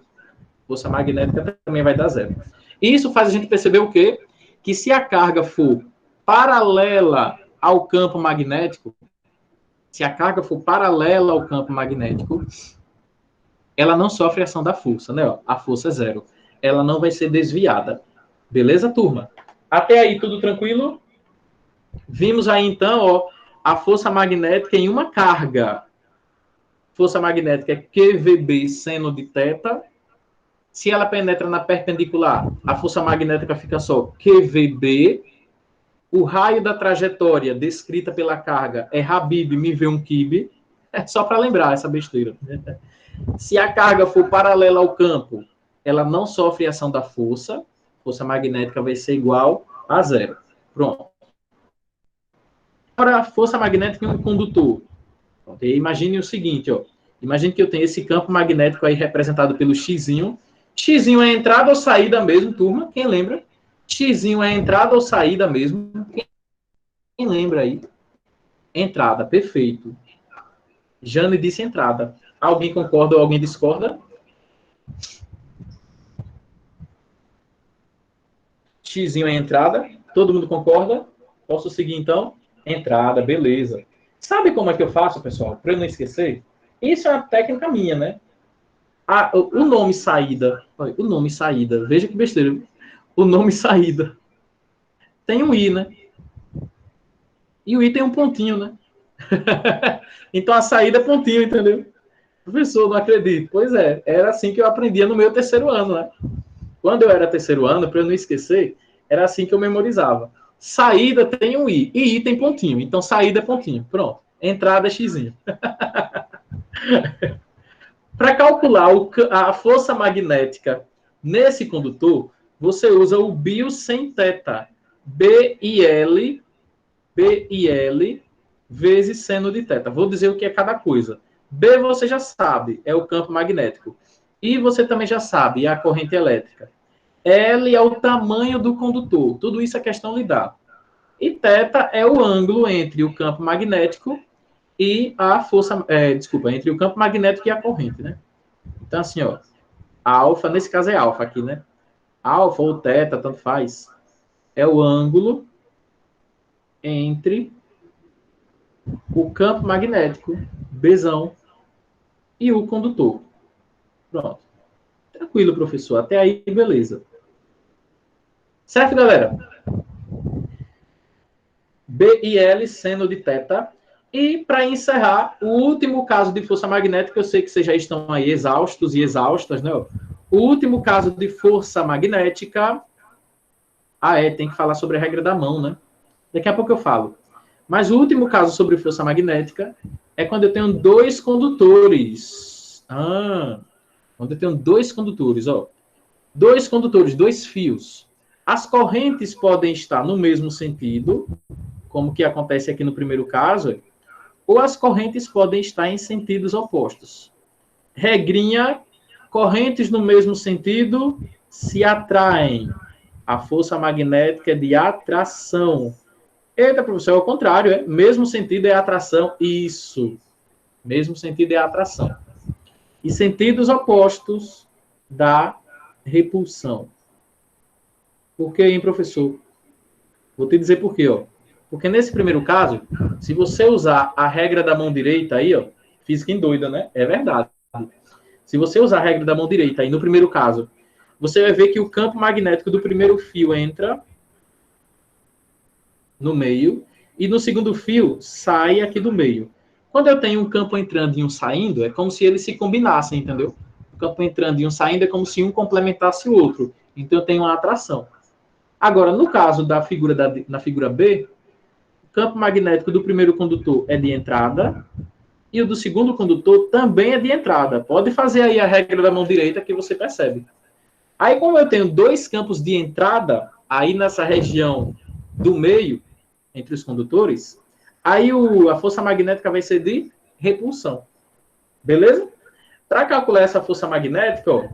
Força magnética também vai dar 0. Isso faz a gente perceber o quê? Que se a carga for paralela ao campo magnético, ela não sofre ação da força, né? A força é 0. Ela não vai ser desviada. Beleza, turma? Até aí, tudo tranquilo? Vimos aí, então, ó, a força magnética em uma carga. Força magnética é QVB seno de θ. Se ela penetra na perpendicular, a força magnética fica só QVB. O raio da trajetória descrita pela carga é Habib me vê um quibe. É só para lembrar essa besteira. Se a carga for paralela ao campo, ela não sofre ação da força. A força magnética vai ser igual a 0. Pronto. a força magnética em um condutor. Imagine o seguinte, ó. Imagine que eu tenho esse campo magnético aí representado pelo Xzinho. Xzinho é entrada ou saída mesmo, turma? Quem lembra? Xzinho é entrada ou saída mesmo? Quem lembra aí? Entrada, perfeito. Jane disse entrada. Alguém concorda ou alguém discorda? Xzinho é entrada. Todo mundo concorda? Posso seguir então? Entrada, beleza. Sabe como é que eu faço, pessoal? Para eu não esquecer? Isso é uma técnica minha, né? O nome saída. O nome saída. Veja que besteira. O nome saída. Tem um I, né? E o I tem um pontinho, né? Então a saída é pontinho, entendeu? Professor, não acredito. Pois é, era assim que eu aprendia no meu terceiro ano, né? Quando eu era terceiro ano, para eu não esquecer, era assim que eu memorizava. Saída tem um I, e I tem pontinho. Então saída é pontinho. Pronto. Entrada é Xzinho. Para calcular a força magnética nesse condutor, você usa o bio sem θ. BIL vezes seno de θ. Vou dizer o que é cada coisa. B você já sabe, é o campo magnético. I você também já sabe, é a corrente elétrica. L é o tamanho do condutor. Tudo isso é questão lidar. E θ é o ângulo entre o campo magnético e a força... entre o campo magnético e a corrente, né? Então, assim, ó. Alfa, nesse caso é alfa aqui, né? Alfa ou θ, tanto faz. É o ângulo entre o campo magnético, Bzão, e o condutor. Pronto. Tranquilo, professor. Até aí, beleza. Certo, galera? BIL, seno de θ. E, para encerrar, o último caso de força magnética, eu sei que vocês já estão aí exaustos e exaustas, né? O último caso de força magnética... tem que falar sobre a regra da mão, né? Daqui a pouco eu falo. Mas o último caso sobre força magnética é quando eu tenho dois condutores. Quando eu tenho dois condutores, ó. Dois condutores, dois fios. As correntes podem estar no mesmo sentido, como que acontece aqui no primeiro caso, ou as correntes podem estar em sentidos opostos. Regrinha, correntes no mesmo sentido se atraem. A força magnética é de atração. Eita, professor, é o contrário, é? Mesmo sentido é atração. Isso. Mesmo sentido é atração. E sentidos opostos dá repulsão. Por que, hein, professor? Vou te dizer por quê, ó. Porque nesse primeiro caso, se você usar a regra da mão direita aí, ó, física em doida, né? É verdade. Se você usar a regra da mão direita aí no primeiro caso, você vai ver que o campo magnético do primeiro fio entra no meio e no segundo fio sai aqui do meio. Quando eu tenho um campo entrando e um saindo, é como se eles se combinassem, entendeu? O campo entrando e um saindo é como se um complementasse o outro. Então eu tenho uma atração. Agora, no caso da figura na figura B, o campo magnético do primeiro condutor é de entrada e o do segundo condutor também é de entrada. Pode fazer aí a regra da mão direita que você percebe. Aí, como eu tenho dois campos de entrada aí nessa região do meio, entre os condutores, aí a força magnética vai ser de repulsão. Beleza? Para calcular essa força magnética, ó, a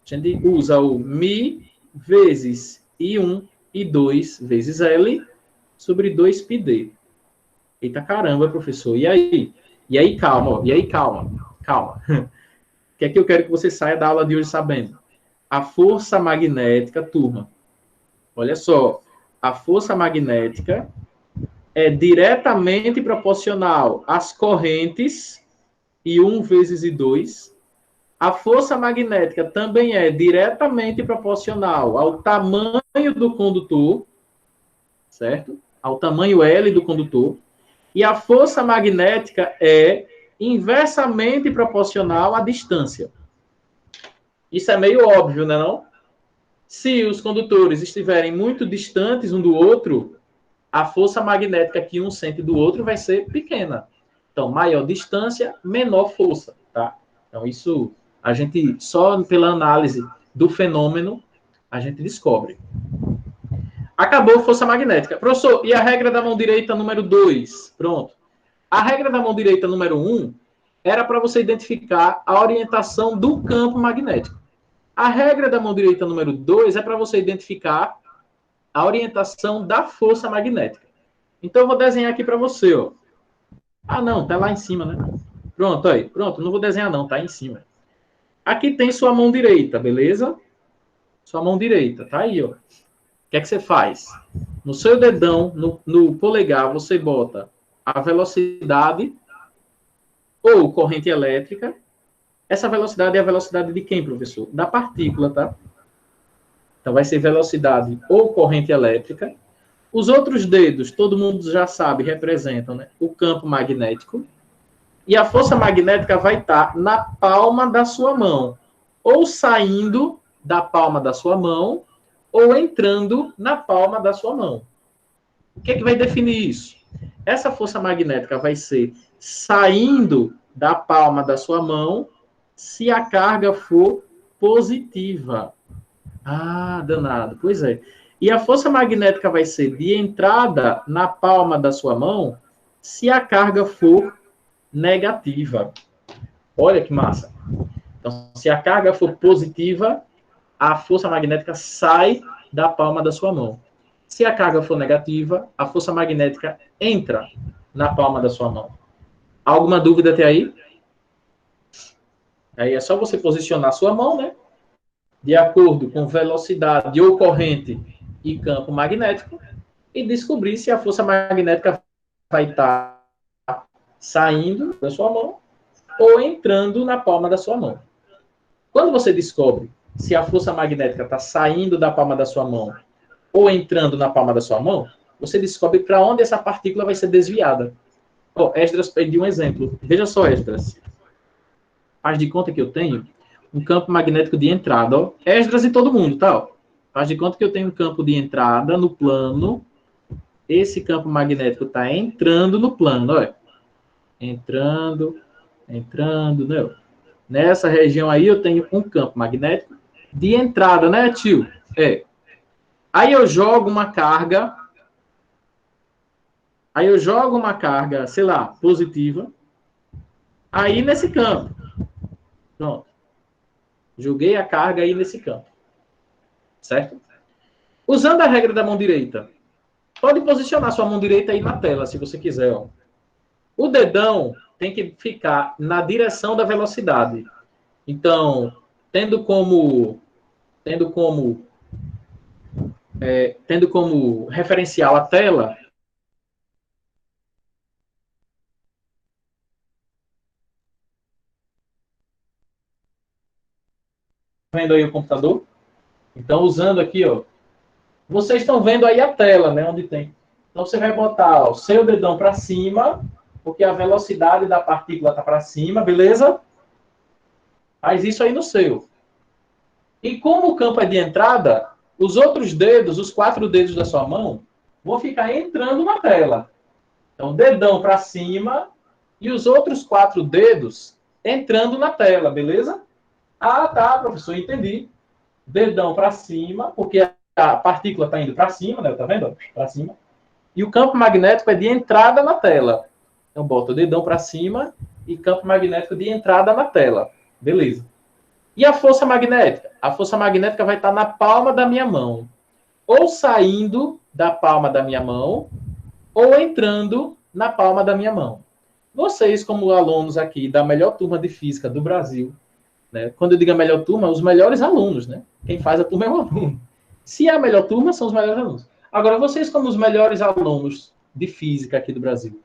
gente usa o μ vezes I1 e 2 vezes L sobre 2πd. Eita caramba, professor. E aí? E aí, calma. Ó. E aí, calma. O que é que eu quero que você saia da aula de hoje sabendo? A força magnética, turma. Olha só. A força magnética é diretamente proporcional às correntes I1 vezes I2. A força magnética também é diretamente proporcional ao tamanho do condutor, certo? Ao tamanho L do condutor. E a força magnética é inversamente proporcional à distância. Isso é meio óbvio, né, não? Se os condutores estiverem muito distantes um do outro, a força magnética que um sente do outro vai ser pequena. Então, maior distância, menor força, tá? Então, isso a gente, só pela análise do fenômeno, a gente descobre. Acabou a força magnética. Professor, e a regra da mão direita número 2? Pronto. A regra da mão direita número 1 era para você identificar a orientação do campo magnético. A regra da mão direita número 2 é para você identificar a orientação da força magnética. Então, eu vou desenhar aqui para você, ó. Ah, não, tá lá em cima, né? Pronto, aí. Pronto, não vou desenhar não, tá em cima. Aqui tem sua mão direita, beleza? Sua mão direita, tá aí, ó. O que é que você faz? No seu dedão, no polegar, você bota a velocidade ou corrente elétrica. Essa velocidade é a velocidade de quem, professor? Da partícula, tá? Então, vai ser velocidade ou corrente elétrica. Os outros dedos, todo mundo já sabe, representam, né, o campo magnético. E a força magnética vai estar na palma da sua mão. Ou saindo da palma da sua mão, ou entrando na palma da sua mão. O que é que vai definir isso? Essa força magnética vai ser saindo da palma da sua mão se a carga for positiva. Ah, danado. Pois é. E a força magnética vai ser de entrada na palma da sua mão se a carga for negativa. Olha que massa. Então, se a carga for positiva, a força magnética sai da palma da sua mão. Se a carga for negativa, a força magnética entra na palma da sua mão. Alguma dúvida até aí? Aí é só você posicionar a sua mão, né? De acordo com velocidade ou corrente e campo magnético e descobrir se a força magnética vai estar saindo da sua mão ou entrando na palma da sua mão. Quando você descobre se a força magnética está saindo da palma da sua mão ou entrando na palma da sua mão, você descobre para onde essa partícula vai ser desviada. Oh, Esdras pediu um exemplo. Veja só, Esdras. Faz de conta que eu tenho um campo magnético de entrada. Ó. Esdras e todo mundo, tá? Faz de conta que eu tenho um campo de entrada no plano. Esse campo magnético está entrando no plano. Olha. Entrando, né? Nessa região aí eu tenho um campo magnético de entrada, né, tio? É. Aí eu jogo uma carga. Sei lá, positiva. Aí nesse campo. Pronto. Joguei a carga aí nesse campo. Certo? Usando a regra da mão direita. Pode posicionar sua mão direita aí na tela, se você quiser. Ó. O dedão tem que ficar na direção da velocidade. Então, tendo como referencial a tela, vendo aí o computador? Então, usando aqui, ó, vocês estão vendo aí a tela, né, onde tem. Então, você vai botar ó, o seu dedão para cima, porque a velocidade da partícula está para cima, beleza? Faz isso aí no seu. E como o campo é de entrada, os outros dedos, os 4 dedos da sua mão, vão ficar entrando na tela. Então, dedão para cima e os outros 4 dedos entrando na tela, beleza? Ah, tá, professor, entendi. Dedão para cima, porque a partícula está indo para cima, né? Tá vendo? Para cima. E o campo magnético é de entrada na tela. Então, bota o dedão para cima e campo magnético de entrada na tela. Beleza. E a força magnética? A força magnética vai estar na palma da minha mão. Ou saindo da palma da minha mão, ou entrando na palma da minha mão. Vocês, como alunos aqui da melhor turma de física do Brasil, né? Quando eu digo a melhor turma, os melhores alunos, né? Quem faz a turma é o aluno. Se é a melhor turma, são os melhores alunos. Agora, vocês como os melhores alunos de física aqui do Brasil,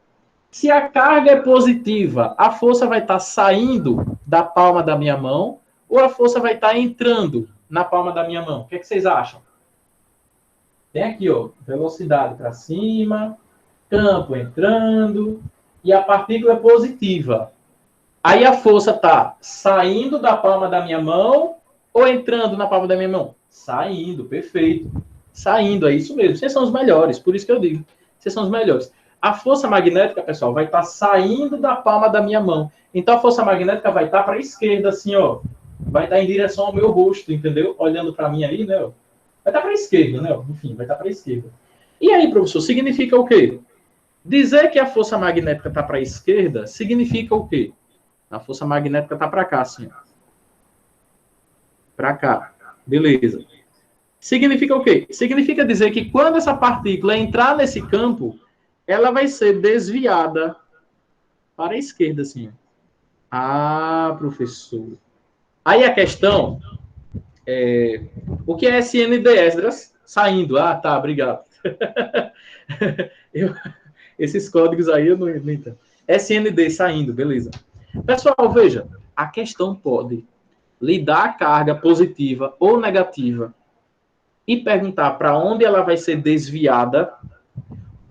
se a carga é positiva, a força vai estar saindo da palma da minha mão ou a força vai estar entrando na palma da minha mão? O que é que vocês acham? Tem aqui, ó, velocidade para cima, campo entrando e a partícula é positiva. Aí a força está saindo da palma da minha mão ou entrando na palma da minha mão? Saindo, perfeito. Saindo, é isso mesmo. Vocês são os melhores, por isso que eu digo. Vocês são os melhores. A força magnética, pessoal, vai estar saindo da palma da minha mão. Então a força magnética vai estar para a esquerda, assim, ó. Vai estar em direção ao meu rosto, entendeu? Olhando para mim aí, né? Vai estar para a esquerda, né? Enfim, vai estar para a esquerda. E aí, professor, significa o quê? Dizer que a força magnética está para a esquerda significa o quê? A força magnética está para cá, assim. Para cá. Beleza. Significa o quê? Significa dizer que quando essa partícula entrar nesse campo, ela vai ser desviada para a esquerda, assim. Ah, professor. Aí a questão é... O que é SND, Esdras? Saindo. Ah, tá, obrigado. Esses códigos aí eu não entendo. SND saindo, beleza. Pessoal, veja. A questão pode lhe dar a carga positiva ou negativa e perguntar para onde ela vai ser desviada,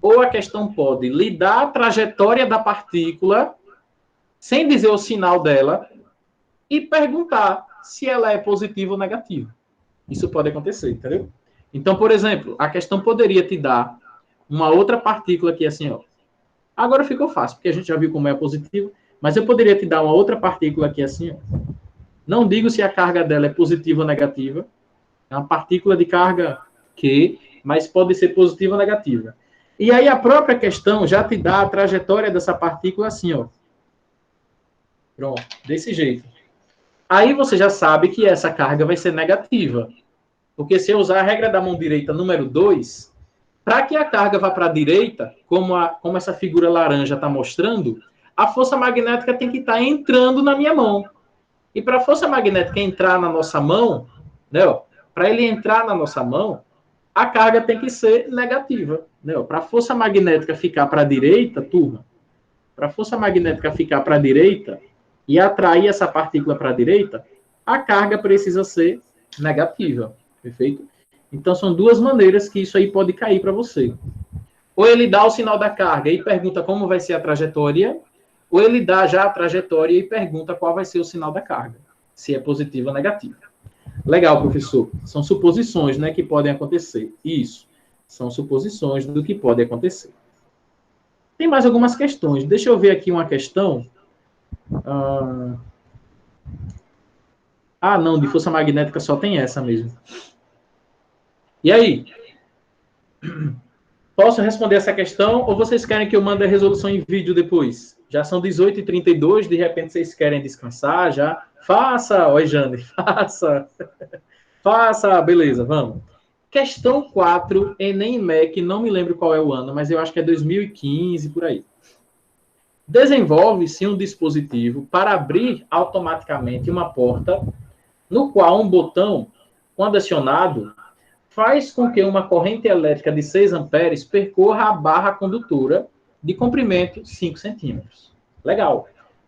ou a questão pode lhe dar a trajetória da partícula, sem dizer o sinal dela, e perguntar se ela é positiva ou negativa. Isso pode acontecer, entendeu? Então, por exemplo, a questão poderia te dar uma outra partícula aqui assim, ó. Agora ficou fácil, porque a gente já viu como é positivo, mas eu poderia te dar uma outra partícula aqui assim, ó. Não digo se a carga dela é positiva ou negativa. É uma partícula de carga Q, mas pode ser positiva ou negativa. E aí a própria questão já te dá a trajetória dessa partícula assim, ó. Pronto, desse jeito. Aí você já sabe que essa carga vai ser negativa. Porque se eu usar a regra da mão direita número 2, para que a carga vá para a direita, como essa figura laranja está mostrando, a força magnética tem que estar entrando na minha mão. E para a força magnética entrar na nossa mão, né, para ele entrar na nossa mão, a carga tem que ser negativa. Né? Para a força magnética ficar para a direita, turma, para a força magnética ficar para a direita e atrair essa partícula para a direita, a carga precisa ser negativa. Perfeito? Então, são duas maneiras que isso aí pode cair para você. Ou ele dá o sinal da carga e pergunta como vai ser a trajetória, ou ele dá já a trajetória e pergunta qual vai ser o sinal da carga, se é positivo ou negativo. Legal, professor. São suposições, né, que podem acontecer. Isso. São suposições do que pode acontecer. Tem mais algumas questões. Deixa eu ver aqui uma questão. Não, de força magnética só tem essa mesmo. E aí? Posso responder essa questão ou vocês querem que eu mande a resolução em vídeo depois? Já são 18h32, de repente vocês querem descansar já? Faça, oi Jane, faça. Faça, beleza, vamos. Questão 4, Enem MEC, não me lembro qual é o ano, mas eu acho que é 2015, por aí. Desenvolve-se um dispositivo para abrir automaticamente uma porta, no qual um botão, quando acionado, faz com que uma corrente elétrica de 6 amperes percorra a barra condutora de comprimento 5 centímetros. Legal.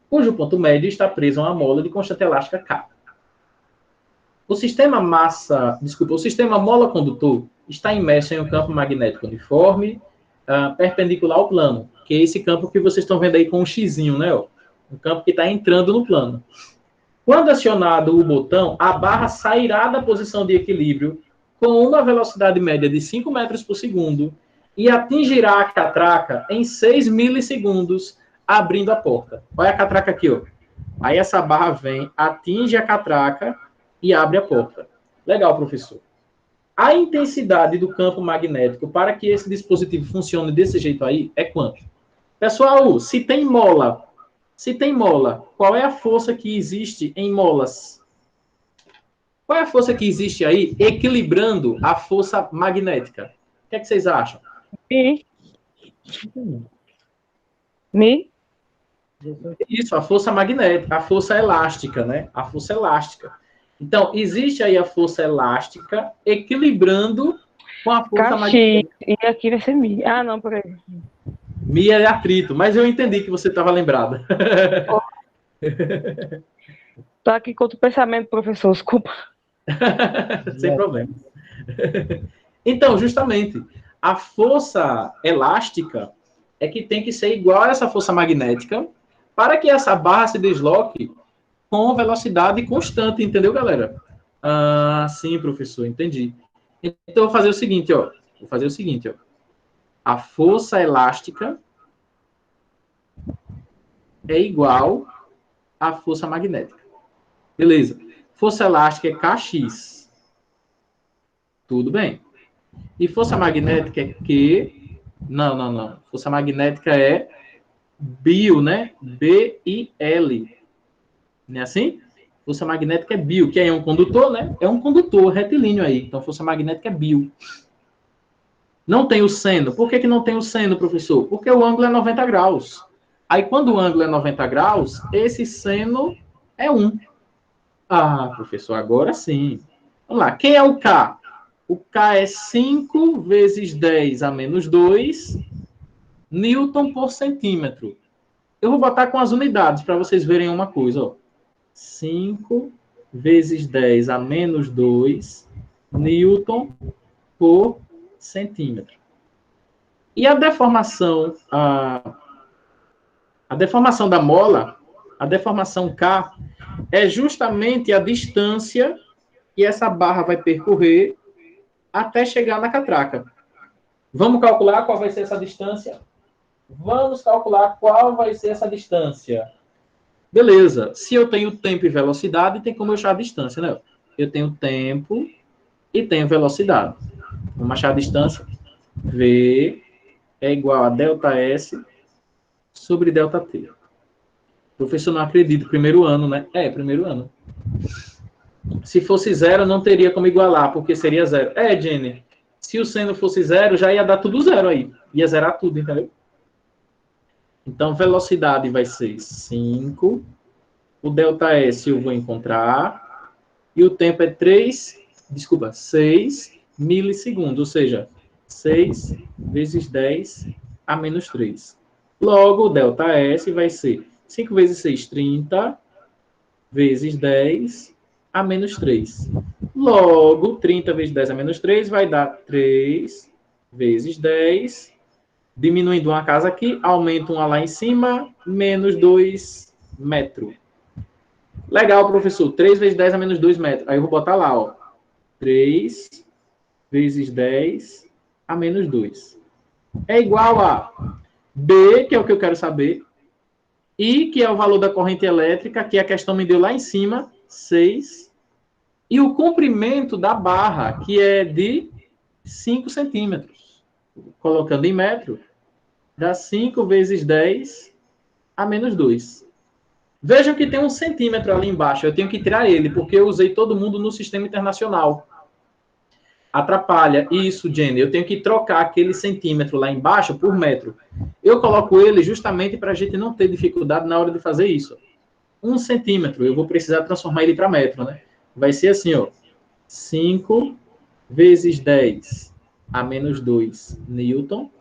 Cujo ponto médio está preso a uma mola de constante elástica K. O sistema mola condutor está imerso em um campo magnético uniforme, perpendicular ao plano, que é esse campo que vocês estão vendo aí com um xizinho, né? Um campo que está entrando no plano. Quando acionado o botão, a barra sairá da posição de equilíbrio com uma velocidade média de 5 metros por segundo e atingirá a catraca em 6 milissegundos, abrindo a porta. Olha a catraca aqui, ó. Aí essa barra vem, atinge a catraca e abre a porta. Legal, professor. A intensidade do campo magnético para que esse dispositivo funcione desse jeito aí é quanto? Pessoal, se tem mola, qual é a força que existe em molas? Qual é a força que existe aí equilibrando a força magnética? O que é que vocês acham? Mi? Isso, a força magnética, a força elástica, né? A força elástica. Então, existe aí a força elástica equilibrando com a força magnética. E aqui vai ser Mi. Ah, não, por aí. Mi é atrito, mas eu entendi que você estava lembrada. Tô aqui com outro pensamento, professor, desculpa. Sem problema. Então, justamente, a força elástica é que tem que ser igual a essa força magnética para que essa barra se desloque com velocidade constante, entendeu, galera? Sim, professor, entendi. Então, eu vou fazer o seguinte, ó. A força elástica é igual à força magnética. Beleza. Força elástica é Kx. Tudo bem. E força magnética é Q? Não. Força magnética é Bil, né? B-I-L. Não é assim? Força magnética é Bil, que é um condutor, né? É um condutor retilíneo aí. Então, força magnética é Bil. Não tem o seno. Por que não tem o seno, professor? Porque o ângulo é 90 graus. Aí, quando o ângulo é 90 graus, esse seno é 1. Ah, professor, agora sim. Vamos lá. Quem é o K? O K é 5 vezes 10 a menos 2 Newton por centímetro. Eu vou botar com as unidades para vocês verem uma coisa. Ó. 5 vezes 10 a menos 2 Newton por centímetro. E a deformação, a deformação da mola, a deformação K, é justamente a distância que essa barra vai percorrer até chegar na catraca. Vamos calcular qual vai ser essa distância? Vamos calcular qual vai ser essa distância. Beleza. Se eu tenho tempo e velocidade, tem como eu achar a distância, né? Eu tenho tempo e tenho velocidade. Vamos achar a distância. V é igual a ΔS sobre ΔT. Professor, não acredito. Primeiro ano, né? É, primeiro ano. Se fosse zero, não teria como igualar, porque seria zero. É, Jenny. Se o seno fosse zero, já ia dar tudo zero aí. Ia zerar tudo, entendeu? Então, velocidade vai ser 5. O ΔS eu vou encontrar. E o tempo é 6 milissegundos. Ou seja, 6 vezes 10 a menos 3. Logo, o ΔS vai ser 5 vezes 6, 30. Vezes 10 a menos 3. Logo, 30 vezes 10 a menos 3 vai dar 3 vezes 10. Diminuindo uma casa aqui, aumenta uma lá em cima, menos 2 metros. Legal, professor. 3 vezes 10 a menos 2 metros. Aí eu vou botar lá, ó. 3 vezes 10 a menos 2. É igual a B, que é o que eu quero saber, I, que é o valor da corrente elétrica, que a questão me deu lá em cima, 6. E o comprimento da barra, que é de 5 centímetros. Colocando em metro, dá 5 vezes 10 a menos 2. Vejam que tem 1 centímetro ali embaixo. Eu tenho que tirar ele, porque eu usei todo mundo no sistema internacional. Atrapalha. Isso, Jenny. Eu tenho que trocar aquele centímetro lá embaixo por metro. Eu coloco ele justamente para a gente não ter dificuldade na hora de fazer isso. 1 centímetro. Eu vou precisar transformar ele para metro, né? Vai ser assim, ó. 5 vezes 10 a menos 2 Newton,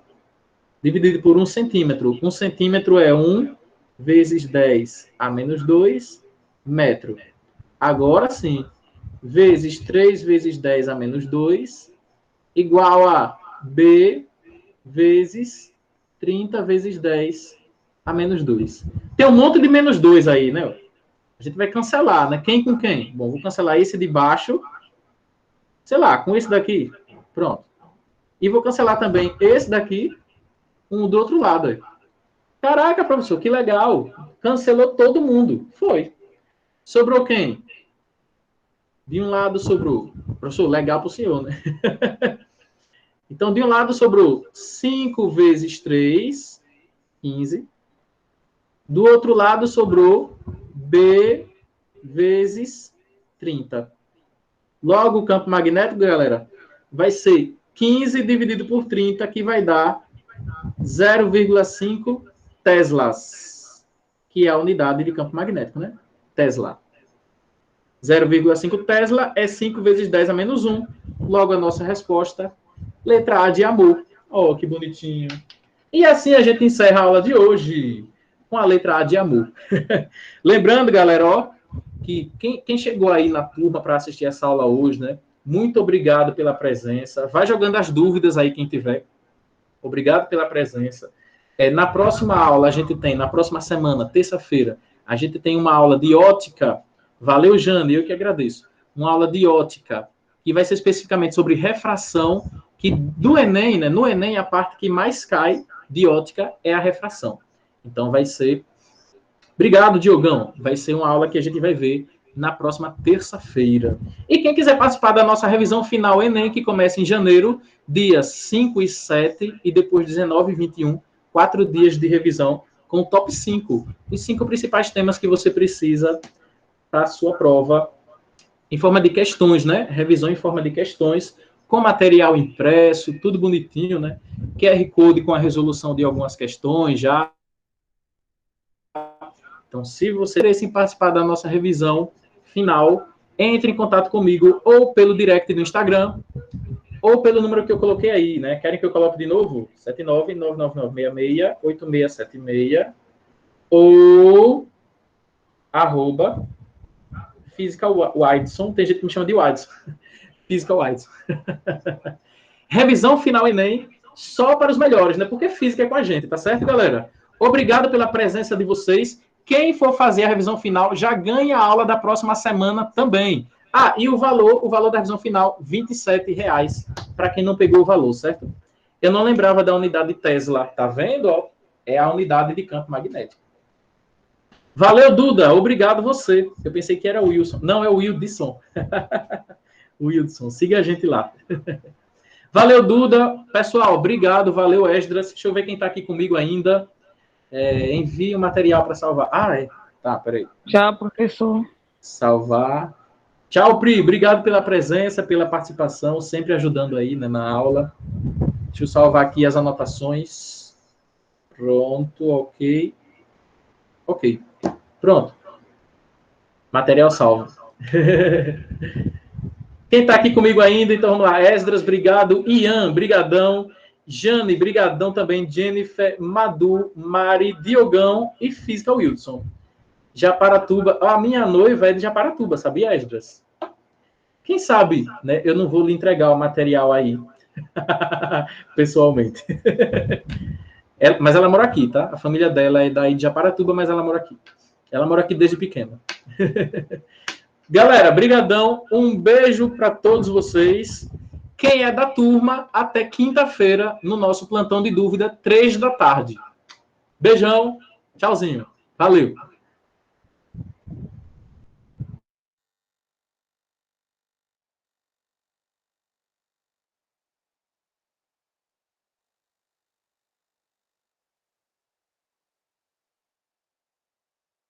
dividido por 1 centímetro. 1 centímetro é 1 vezes 10 a menos 2 metro. Agora sim, vezes 3 vezes 10 a menos 2, igual a B vezes 30 vezes 10 a menos 2. Tem um monte de menos 2 aí, né? A gente vai cancelar, né? Quem com quem? Bom, vou cancelar esse de baixo, sei lá, com esse daqui. Pronto. E vou cancelar também esse daqui, um do outro lado aí. Caraca, professor, que legal. Cancelou todo mundo. Foi. Sobrou quem? De um lado sobrou. Professor, legal para o senhor, né? Então, de um lado sobrou 5 vezes 3, 15. Do outro lado sobrou B vezes 30. Logo, o campo magnético, galera, vai ser 15 dividido por 30, que vai dar 0,5 teslas, que é a unidade de campo magnético, né? Tesla. 0,5 tesla é 5 vezes 10 a menos 1. Logo, a nossa resposta, letra A de amor. Oh, que bonitinho. E assim a gente encerra a aula de hoje com a letra A de amor. Lembrando, galera, ó, que quem chegou aí na turma para assistir essa aula hoje, né? Muito obrigado pela presença. Vai jogando as dúvidas aí, quem tiver. Obrigado pela presença. Na próxima aula, a gente tem, na próxima semana, terça-feira, a gente tem uma aula de ótica. Valeu, Jane, eu que agradeço. Uma aula de ótica, que vai ser especificamente sobre refração, que do Enem, né? No Enem, a parte que mais cai de ótica é a refração. Então, vai ser... Obrigado, Diogão. Vai ser uma aula que a gente vai ver na próxima terça-feira. E quem quiser participar da nossa revisão final Enem, que começa em janeiro, dias 5 e 7, e depois 19 e 21, 4 dias de revisão, com o top 5, os 5 principais temas que você precisa para a sua prova, em forma de questões, né? Revisão em forma de questões, com material impresso, tudo bonitinho, né? QR Code com a resolução de algumas questões já. Então, se você quer participar da nossa revisão final, entre em contato comigo ou pelo direct do Instagram ou pelo número que eu coloquei aí, né? Querem que eu coloque de novo? 79999668676 ou @ Physical Whiteson. Tem gente que me chama de Whiteson. Physical Whiteson. Revisão final Enem só para os melhores, né? Porque física é com a gente, tá certo, galera? Obrigado pela presença de vocês. Quem for fazer a revisão final já ganha a aula da próxima semana também. Ah, e o valor da revisão final, R$ 27,00, para quem não pegou o valor, certo? Eu não lembrava da unidade Tesla, tá vendo? Ó, é a unidade de campo magnético. Valeu, Duda. Obrigado você. Eu pensei que era o Wilson. Não, é o Wildson. Wildson, siga a gente lá. Valeu, Duda. Pessoal, obrigado. Valeu, Esdras. Deixa eu ver quem está aqui comigo ainda. Envie o material para salvar. Tá, peraí. Tchau, professor. Salvar. Tchau, Pri. Obrigado pela presença, pela participação, sempre ajudando aí, né, na aula. Deixa eu salvar aqui as anotações. Pronto, ok. Ok. Pronto. Material salvo. Quem está aqui comigo ainda, então vamos lá. Esdras, obrigado. Ian, brigadão. Jane, brigadão também. Jennifer, Madu, Mari, Diogão e Física Wilson. Japaratuba. A minha noiva é de Japaratuba, sabia, Esdras? Quem sabe, né? Eu não vou lhe entregar o material aí. Pessoalmente. Mas ela mora aqui, tá? A família dela é daí de Japaratuba, mas ela mora aqui. Ela mora aqui desde pequena. Galera, brigadão. Um beijo para todos vocês. Quem é da turma, até quinta-feira, no nosso plantão de dúvida, 3 da tarde. Beijão. Tchauzinho. Valeu.